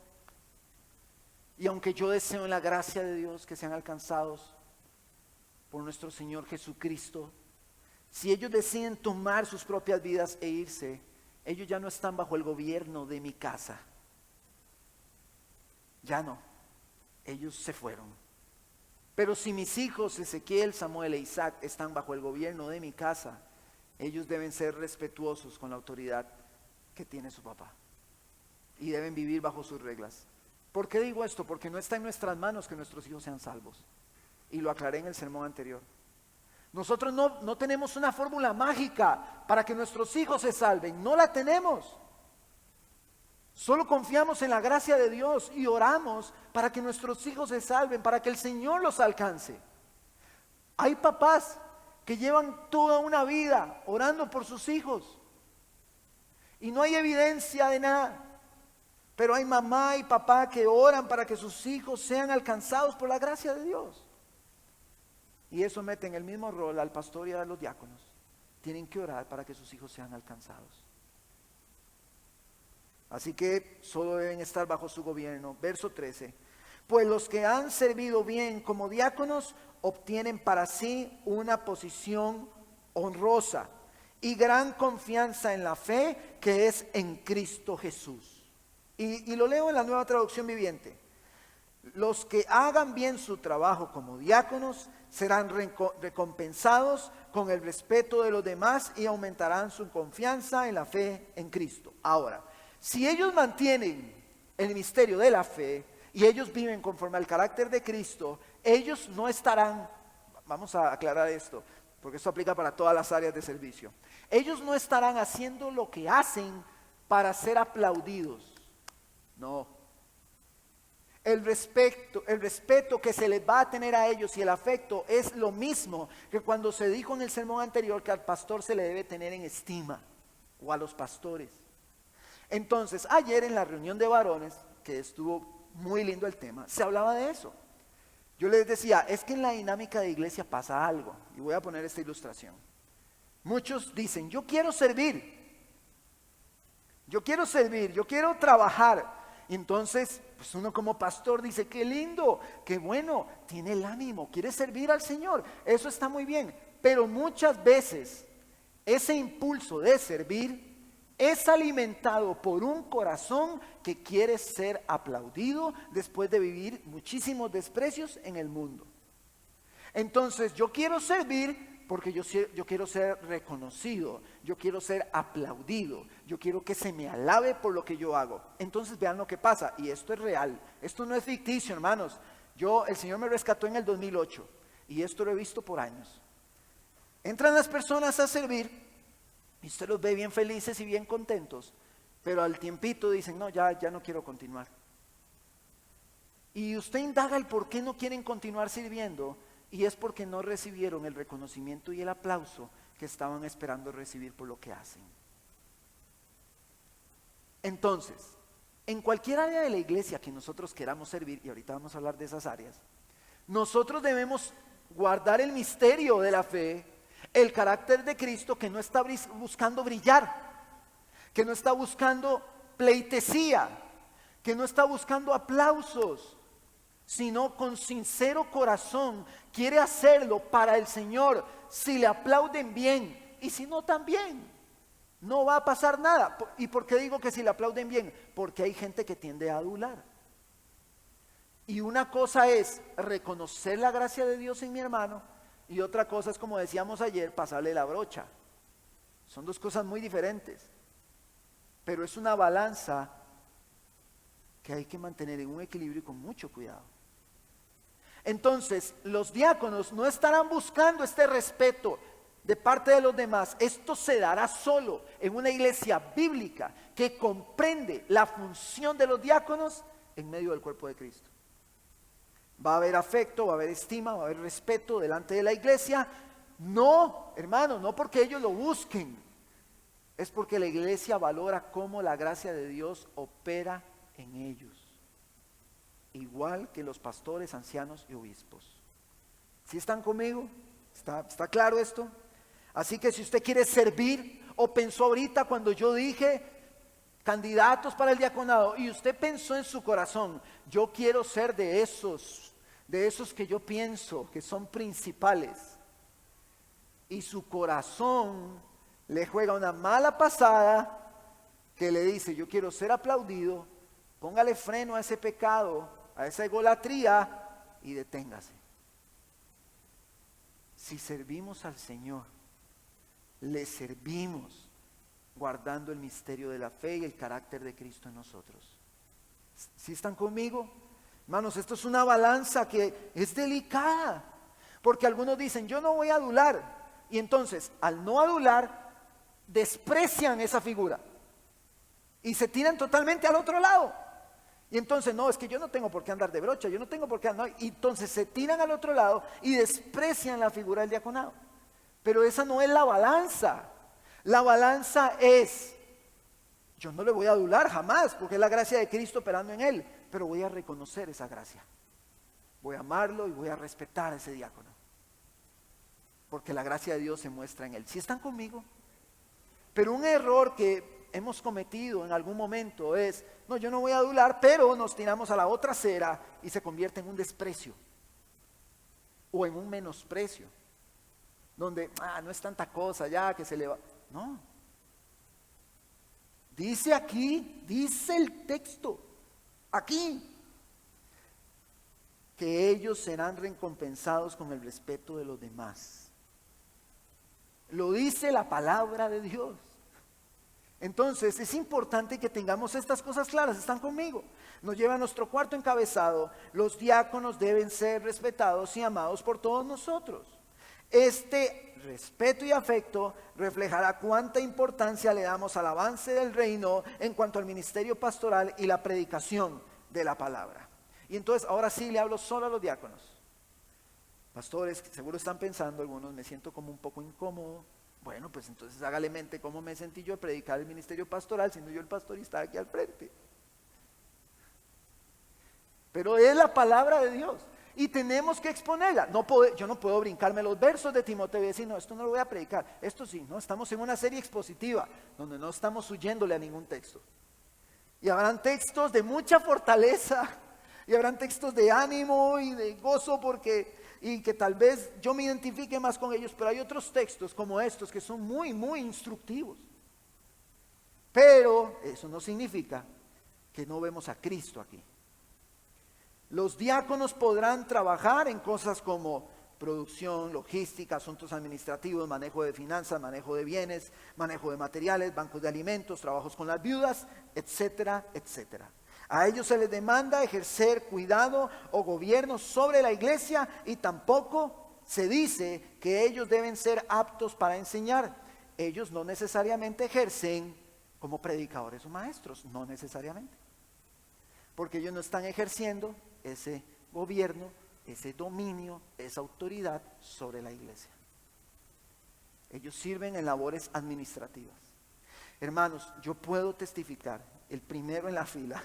y aunque yo deseo en la gracia de Dios que sean alcanzados por nuestro Señor Jesucristo, si ellos deciden tomar sus propias vidas e irse, ellos ya no están bajo el gobierno de mi casa. Ya no, ellos se fueron. Pero si mis hijos Ezequiel, Samuel e Isaac están bajo el gobierno de mi casa, ellos deben ser respetuosos con la autoridad que tiene su papá y deben vivir bajo sus reglas. ¿Por qué digo esto? Porque no está en nuestras manos que nuestros hijos sean salvos, y lo aclaré en el sermón anterior. Nosotros no tenemos una fórmula mágica para que nuestros hijos se salven, no la tenemos. Solo confiamos en la gracia de Dios y oramos para que nuestros hijos se salven, para que el Señor los alcance. Hay papás que llevan toda una vida orando por sus hijos y no hay evidencia de nada, pero hay mamá y papá que oran para que sus hijos sean alcanzados por la gracia de Dios. Y eso mete en el mismo rol al pastor y a los diáconos. Tienen que orar para que sus hijos sean alcanzados. Así que solo deben estar bajo su gobierno. Verso 13. Pues los que han servido bien como diáconos obtienen para sí una posición honrosa y gran confianza en la fe que es en Cristo Jesús. Y lo leo en la Nueva Traducción Viviente. Los que hagan bien su trabajo como diáconos serán recompensados con el respeto de los demás y aumentarán su confianza en la fe en Cristo. Ahora, si ellos mantienen el misterio de la fe y ellos viven conforme al carácter de Cristo, ellos no estarán, vamos a aclarar esto, porque esto aplica para todas las áreas de servicio, ellos no estarán haciendo lo que hacen para ser aplaudidos, no. El respeto que se les va a tener a ellos y el afecto es lo mismo que cuando se dijo en el sermón anterior que al pastor se le debe tener en estima, o a los pastores. Entonces, ayer en la reunión de varones, que estuvo muy lindo el tema, se hablaba de eso. Yo les decía, es que en la dinámica de iglesia pasa algo, y voy a poner esta ilustración. Muchos dicen, yo quiero servir, yo quiero trabajar. Entonces, pues uno como pastor dice, qué lindo, qué bueno, tiene el ánimo, quiere servir al Señor, eso está muy bien. Pero muchas veces ese impulso de servir es alimentado por un corazón que quiere ser aplaudido después de vivir muchísimos desprecios en el mundo. Entonces yo quiero servir porque yo quiero ser reconocido, yo quiero ser aplaudido, yo quiero que se me alabe por lo que yo hago. Entonces vean lo que pasa, y esto es real, esto no es ficticio, hermanos. El Señor me rescató en el 2008 y esto lo he visto por años. Entran las personas a servir y usted los ve bien felices y bien contentos, pero al tiempito dicen, no, ya no quiero continuar. Y usted indaga el por qué no quieren continuar sirviendo, y es porque no recibieron el reconocimiento y el aplauso que estaban esperando recibir por lo que hacen. Entonces, en cualquier área de la iglesia que nosotros queramos servir, y ahorita vamos a hablar de esas áreas, nosotros debemos guardar el misterio de la fe, el carácter de Cristo, que no está buscando brillar, que no está buscando pleitesía, que no está buscando aplausos, sino con sincero corazón quiere hacerlo para el Señor. Si le aplauden bien y si no también, no va a pasar nada. ¿Y por qué digo que si le aplauden bien? Porque hay gente que tiende a adular. Y una cosa es reconocer la gracia de Dios en mi hermano, y otra cosa es, como decíamos ayer, pasarle la brocha. Son dos cosas muy diferentes, pero es una balanza que hay que mantener en un equilibrio y con mucho cuidado. Entonces, los diáconos no estarán buscando este respeto. de parte de los demás, esto se dará solo en una iglesia bíblica que comprende la función de los diáconos en medio del cuerpo de Cristo. Va a haber afecto, va a haber estima, va a haber respeto delante de la iglesia. No, hermano, no porque ellos lo busquen, es porque la iglesia valora cómo la gracia de Dios opera en ellos, igual que los pastores, ancianos y obispos. ¿Sí están conmigo? ¿Está claro esto? Así que si usted quiere servir, o pensó ahorita cuando yo dije candidatos para el diaconado, y usted pensó en su corazón, yo quiero ser de esos que yo pienso que son principales, y su corazón le juega una mala pasada que le dice, yo quiero ser aplaudido, póngale freno a ese pecado, a esa egolatría, y deténgase. Si servimos al Señor, le servimos guardando el misterio de la fe y el carácter de Cristo en nosotros. ¿Sí están conmigo? Hermanos, esto es una balanza que es delicada, porque algunos dicen, yo no voy a adular, y entonces al no adular, desprecian esa figura y se tiran totalmente al otro lado. Y entonces, no, es que yo no tengo por qué andar de brocha, yo no tengo por qué andar, y entonces se tiran al otro lado y desprecian la figura del diaconado. Pero esa no es la balanza. La balanza es, yo no le voy a adular jamás, porque es la gracia de Cristo operando en él, pero voy a reconocer esa gracia. Voy a amarlo y voy a respetar a ese diácono, porque la gracia de Dios se muestra en él. ¿Sí están conmigo? Pero un error que hemos cometido en algún momento es, no, yo no voy a adular, pero nos tiramos a la otra acera y se convierte en un desprecio o en un menosprecio, donde, no es tanta cosa ya que se le va. No. Dice aquí, dice el texto, aquí, que ellos serán recompensados con el respeto de los demás. Lo dice la palabra de Dios. Entonces es importante que tengamos estas cosas claras. ¿Están conmigo? Nos lleva a nuestro cuarto encabezado. Los diáconos deben ser respetados y amados por todos nosotros. Este respeto y afecto reflejará cuánta importancia le damos al avance del reino en cuanto al ministerio pastoral y la predicación de la palabra. Y entonces ahora sí le hablo solo a los diáconos. Pastores, seguro están pensando algunos, me siento como un poco incómodo. Bueno, pues entonces hágale mente cómo me sentí yo a predicar el ministerio pastoral, siendo yo el pastor y estaba aquí al frente. Pero es la palabra de Dios y tenemos que exponerla. Yo no puedo brincarme los versos de Timoteo y decir, no, esto no lo voy a predicar. Esto sí, no, estamos en una serie expositiva donde no estamos huyéndole a ningún texto. Y habrán textos de mucha fortaleza y habrán textos de ánimo y de gozo y que tal vez yo me identifique más con ellos, pero hay otros textos como estos que son muy, muy instructivos. Pero eso no significa que no vemos a Cristo aquí. Los diáconos podrán trabajar en cosas como producción, logística, asuntos administrativos, manejo de finanzas, manejo de bienes, manejo de materiales, bancos de alimentos, trabajos con las viudas, etcétera, etcétera. A ellos se les demanda ejercer cuidado o gobierno sobre la iglesia y tampoco se dice que ellos deben ser aptos para enseñar. Ellos no necesariamente ejercen como predicadores o maestros, no necesariamente. Porque ellos no están ejerciendo ese gobierno, ese dominio, esa autoridad sobre la iglesia. Ellos sirven en labores administrativas. Hermanos, yo puedo testificar, el primero en la fila,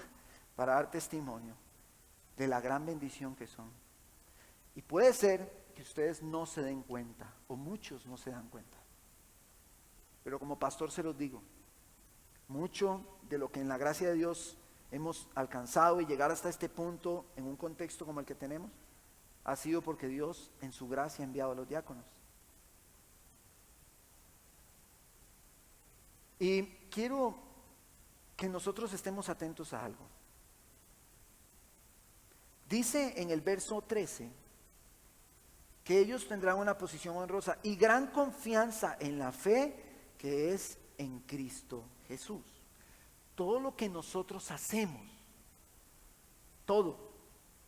para dar testimonio de la gran bendición que son. Y puede ser que ustedes no se den cuenta, o muchos no se dan cuenta. Pero como pastor se los digo, mucho de lo que en la gracia de Dios hemos alcanzado y llegar hasta este punto en un contexto como el que tenemos, ha sido porque Dios en su gracia ha enviado a los diáconos. Y quiero que nosotros estemos atentos a algo. Dice en el verso 13 que ellos tendrán una posición honrosa y gran confianza en la fe que es en Cristo Jesús. Todo lo que nosotros hacemos, todo,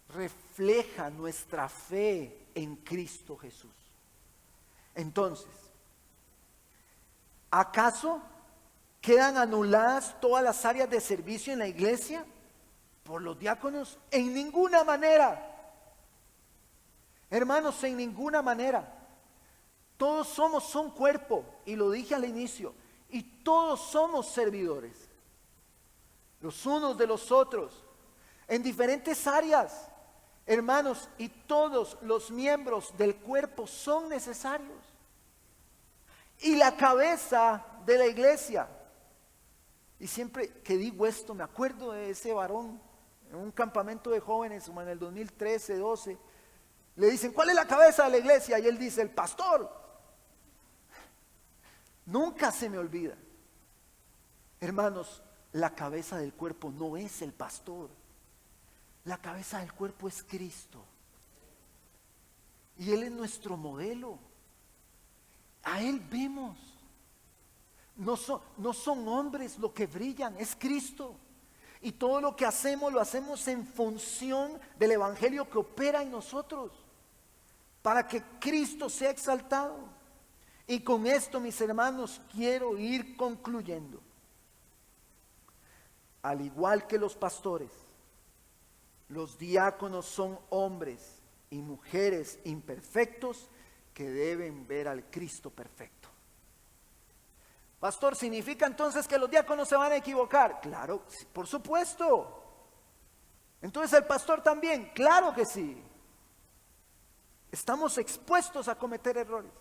refleja nuestra fe en Cristo Jesús. Entonces, ¿Acaso quedan anuladas todas las áreas de servicio en la iglesia por los diáconos? En ninguna manera. Hermanos, en ninguna manera. Todos somos un cuerpo, y lo dije al inicio, y todos somos servidores, los unos de los otros, en diferentes áreas, hermanos, y todos los miembros del cuerpo son necesarios. Y la cabeza de la iglesia, y siempre que digo esto me acuerdo de ese varón en un campamento de jóvenes como en el 2013, 12, le dicen, ¿cuál es la cabeza de la iglesia? Y él dice, el pastor. Nunca se me olvida, hermanos, la cabeza del cuerpo no es el pastor, la cabeza del cuerpo es Cristo, y Él es nuestro modelo, a Él vemos. No son hombres lo que brillan, es Cristo. Y todo lo que hacemos, lo hacemos en función del evangelio que opera en nosotros, para que Cristo sea exaltado. Y con esto, mis hermanos, quiero ir concluyendo. Al igual que los pastores, los diáconos son hombres y mujeres imperfectos que deben ver al Cristo perfecto. Pastor, ¿significa entonces que los diáconos se van a equivocar? Claro, por supuesto. Entonces el pastor también, claro que sí. Estamos expuestos a cometer errores.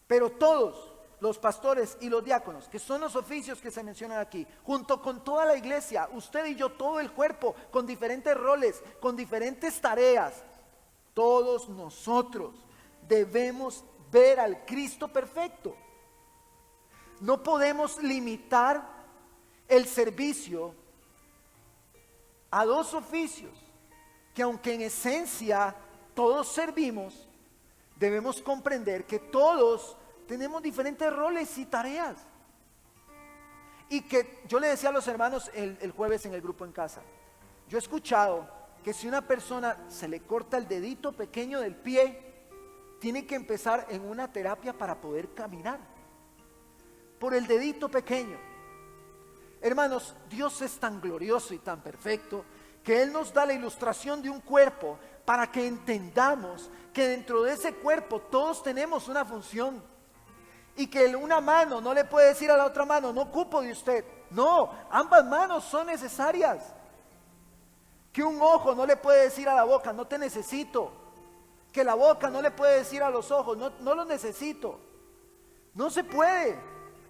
Pero todos los pastores y los diáconos, que son los oficios que se mencionan aquí, junto con toda la iglesia, usted y yo, todo el cuerpo, con diferentes roles, con diferentes tareas, todos nosotros debemos ver al Cristo perfecto. No podemos limitar el servicio a dos oficios, que aunque en esencia todos servimos, debemos comprender que todos tenemos diferentes roles y tareas. Y que yo le decía a los hermanos el jueves en el grupo en casa, yo he escuchado que si una persona se le corta el dedito pequeño del pie, tiene que empezar en una terapia para poder caminar, por el dedito pequeño. Hermanos, Dios es tan glorioso y tan perfecto que Él nos da la ilustración de un cuerpo para que entendamos que dentro de ese cuerpo todos tenemos una función, y que una mano no le puede decir a la otra mano, no ocupo de usted. No, ambas manos son necesarias. Que un ojo no le puede decir a la boca, no te necesito. Que la boca no le puede decir a los ojos, no lo necesito. No se puede.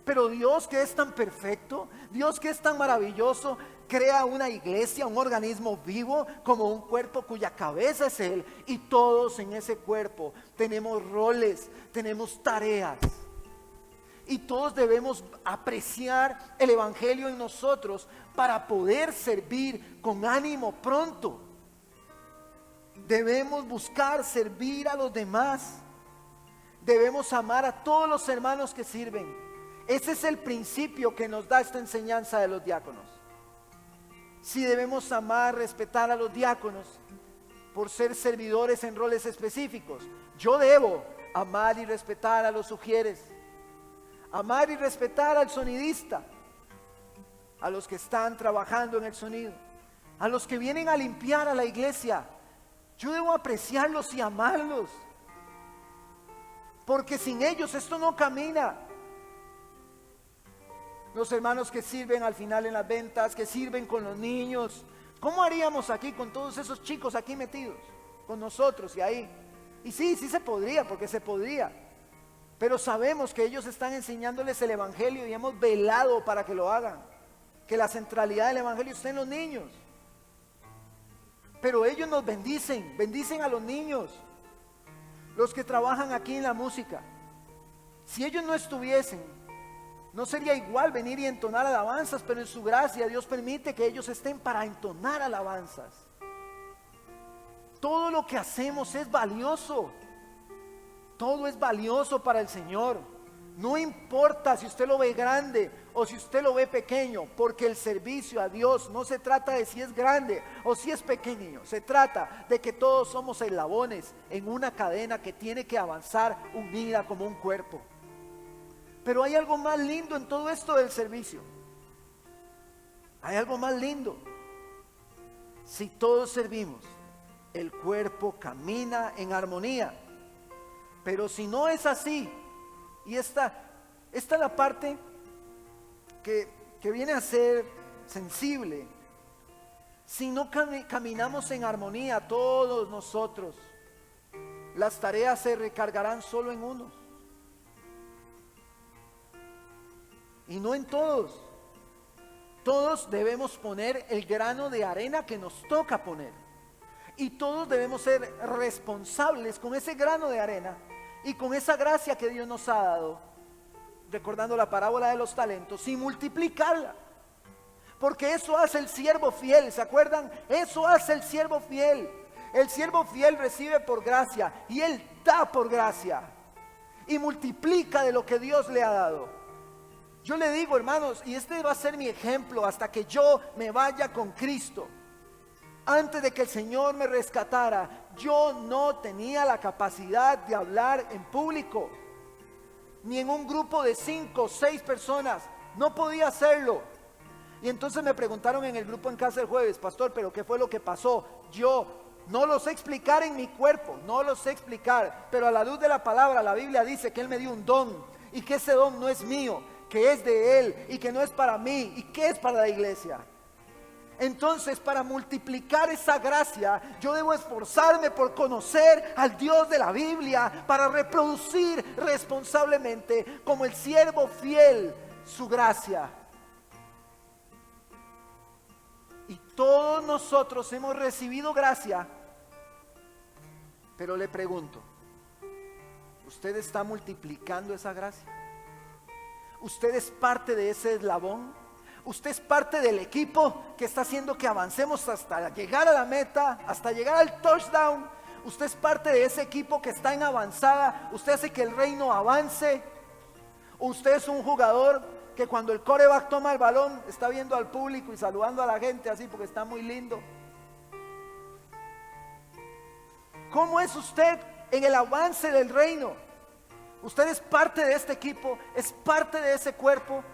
Pero Dios, que es tan perfecto, Dios que es tan maravilloso, crea una iglesia, un organismo vivo, como un cuerpo cuya cabeza es Él, y todos en ese cuerpo tenemos roles, tenemos tareas, y todos debemos apreciar el evangelio en nosotros para poder servir con ánimo pronto. Debemos buscar servir a los demás, debemos amar a todos los hermanos que sirven. Ese es el principio que nos da esta enseñanza de los diáconos. Si debemos amar, respetar a los diáconos por ser servidores en roles específicos, yo debo amar y respetar a los sugieres, amar y respetar al sonidista, a los que están trabajando en el sonido, a los que vienen a limpiar a la iglesia. Yo debo apreciarlos y amarlos, porque sin ellos esto no camina. Los hermanos que sirven al final en las ventas, que sirven con los niños, ¿cómo haríamos aquí con todos esos chicos aquí metidos con nosotros y ahí? Y sí se podría, porque se podría, pero sabemos que ellos están enseñándoles el evangelio y hemos velado para que lo hagan, que la centralidad del evangelio esté en los niños. Pero ellos nos bendicen a los niños, los que trabajan aquí en la música. Si ellos no estuviesen, no sería igual venir y entonar alabanzas, pero en su gracia Dios permite que ellos estén para entonar alabanzas. Todo lo que hacemos es valioso, todo es valioso para el Señor. No importa si usted lo ve grande o si usted lo ve pequeño, porque el servicio a Dios no se trata de si es grande o si es pequeño. Se trata de que todos somos eslabones en una cadena que tiene que avanzar unida como un cuerpo. Pero hay algo más lindo en todo esto del servicio. Hay algo más lindo. Si todos servimos, el cuerpo camina en armonía. Pero si no es así, y esta es la parte que viene a ser sensible. Si no caminamos en armonía todos nosotros, las tareas se recargarán solo en unos y no en todos. Todos debemos poner el grano de arena que nos toca poner, y todos debemos ser responsables con ese grano de arena y con esa gracia que Dios nos ha dado, recordando la parábola de los talentos, y multiplicarla. Porque eso hace el siervo fiel, ¿se acuerdan? Eso hace el siervo fiel. El siervo fiel recibe por gracia y él da por gracia y multiplica de lo que Dios le ha dado. Yo le digo, hermanos, y este va a ser mi ejemplo hasta que yo me vaya con Cristo. Antes de que el Señor me rescatara, yo no tenía la capacidad de hablar en público, ni en un grupo de 5 o 6 personas. No podía hacerlo. Y entonces me preguntaron en el grupo en casa el jueves: pastor, ¿pero qué fue lo que pasó? Yo no lo sé explicar en mi cuerpo, no lo sé explicar, pero a la luz de la palabra, la Biblia dice que Él me dio un don, y que ese don no es mío, que es de Él, y que no es para mí, y que es para la iglesia. Entonces, para multiplicar esa gracia, yo debo esforzarme por conocer al Dios de la Biblia, para reproducir responsablemente, como el siervo fiel, su gracia. Y todos nosotros hemos recibido gracia, pero le pregunto, ¿usted está multiplicando esa gracia? ¿Usted es parte de ese eslabón? ¿Usted es parte del equipo que está haciendo que avancemos hasta llegar a la meta, hasta llegar al touchdown? ¿Usted es parte de ese equipo que está en avanzada? ¿Usted hace que el reino avance? ¿O usted es un jugador que cuando el quarterback toma el balón está viendo al público y saludando a la gente así porque está muy lindo? ¿Cómo es usted en el avance del reino? Usted es parte de este equipo, es parte de ese cuerpo.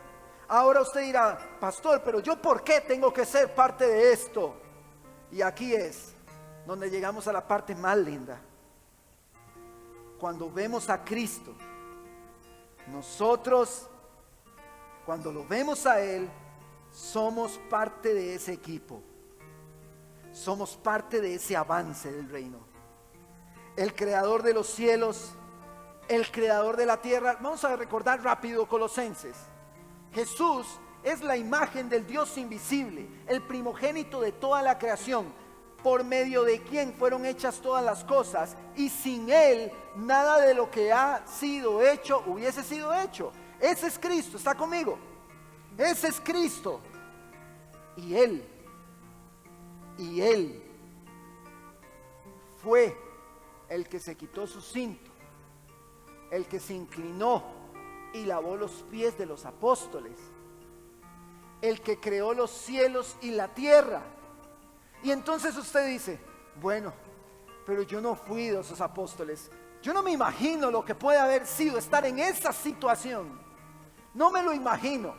Ahora usted dirá: pastor, pero yo ¿por qué tengo que ser parte de esto? Y aquí es donde llegamos a la parte más linda. Cuando vemos a Cristo, nosotros, cuando lo vemos a Él, somos parte de ese equipo. Somos parte de ese avance del reino. El creador de los cielos, el creador de la tierra. Vamos a recordar rápido Colosenses. Jesús es la imagen del Dios invisible, el primogénito de toda la creación, por medio de quien fueron hechas todas las cosas, y sin Él nada de lo que ha sido hecho hubiese sido hecho. Ese es Cristo, ¿está conmigo? Ese es Cristo. Y Él fue el que se quitó su cinto, el que se inclinó y lavó los pies de los apóstoles, el que creó los cielos y la tierra. Y entonces usted dice: bueno, pero yo no fui de esos apóstoles, yo no me imagino lo que puede haber sido estar en esa situación, no me lo imagino.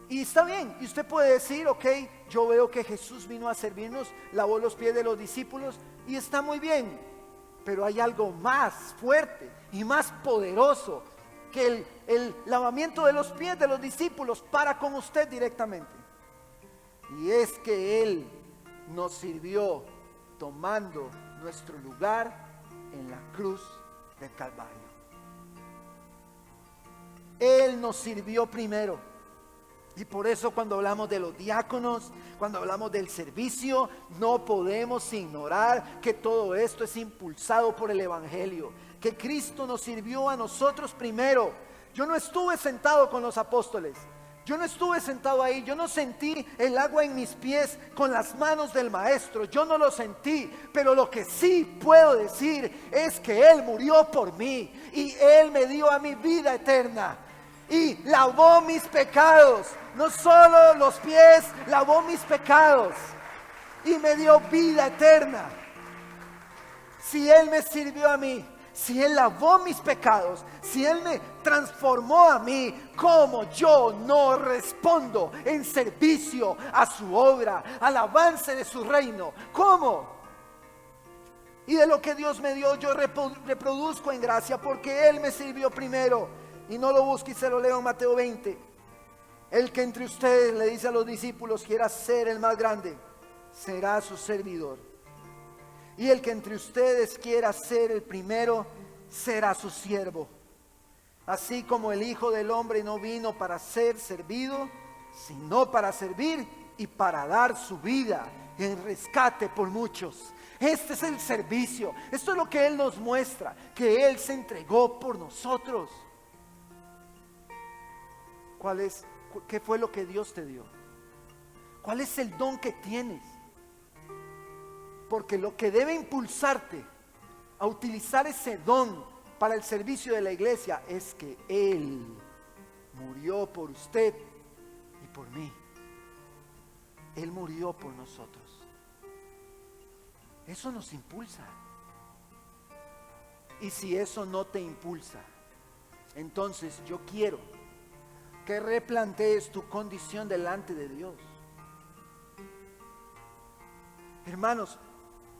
Y está bien, y usted puede decir: ok, yo veo que Jesús vino a servirnos, lavó los pies de los discípulos, y está muy bien. Pero hay algo más fuerte y más poderoso que el lavamiento de los pies de los discípulos para con usted directamente. Y es que Él nos sirvió tomando nuestro lugar en la cruz del Calvario. Él nos sirvió primero. Y por eso cuando hablamos de los diáconos, cuando hablamos del servicio, no podemos ignorar que todo esto es impulsado por el Evangelio, que Cristo nos sirvió a nosotros primero. Yo no estuve sentado con los apóstoles, yo no estuve sentado ahí, yo no sentí el agua en mis pies con las manos del Maestro, yo no lo sentí, pero lo que sí puedo decir es que Él murió por mí y Él me dio a mi vida eterna. Y lavó mis pecados, no solo los pies, lavó mis pecados y me dio vida eterna. Si Él me sirvió a mí, si Él lavó mis pecados, si Él me transformó a mí, ¿cómo yo no respondo en servicio a su obra, al avance de su reino? ¿Cómo? Y de lo que Dios me dio yo reproduzco en gracia, porque Él me sirvió primero. Y no lo busque y se lo leo en Mateo 20. El que entre ustedes, le dice a los discípulos, quiera ser el más grande, será su servidor. Y el que entre ustedes quiera ser el primero, será su siervo. Así como el Hijo del Hombre no vino para ser servido, sino para servir y para dar su vida en rescate por muchos. Este es el servicio. Esto es lo que Él nos muestra, que Él se entregó por nosotros. ¿Qué fue lo que Dios te dio? ¿Cuál es el don que tienes? Porque lo que debe impulsarte a utilizar ese don para el servicio de la iglesia es que Él murió por usted y por mí. Él murió por nosotros. Eso nos impulsa. Y si eso no te impulsa, entonces yo quiero que replantees tu condición delante de Dios. Hermanos,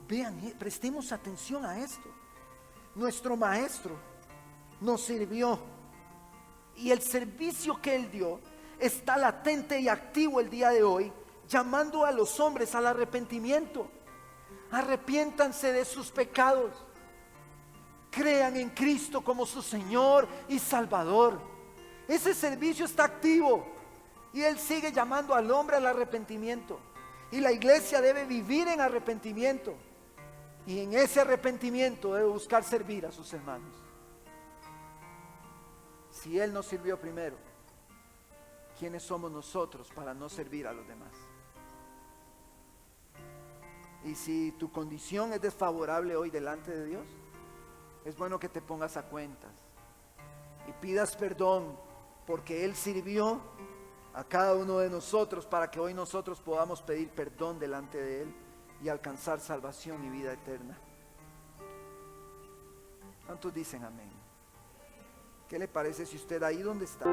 vean, prestemos atención a esto. Nuestro maestro nos sirvió y el servicio que Él dio está latente y activo el día de hoy, llamando a los hombres al arrepentimiento. Arrepiéntanse de sus pecados, crean en Cristo como su Señor y Salvador. Ese servicio está activo y Él sigue llamando al hombre al arrepentimiento. Y la iglesia debe vivir en arrepentimiento. Y en ese arrepentimiento debe buscar servir a sus hermanos. Si Él nos sirvió primero, ¿quiénes somos nosotros para no servir a los demás? Y si tu condición es desfavorable hoy delante de Dios, es bueno que te pongas a cuentas y pidas perdón, porque Él sirvió a cada uno de nosotros para que hoy nosotros podamos pedir perdón delante de Él y alcanzar salvación y vida eterna. ¿Cuántos dicen amén? ¿Qué le parece si usted ahí donde está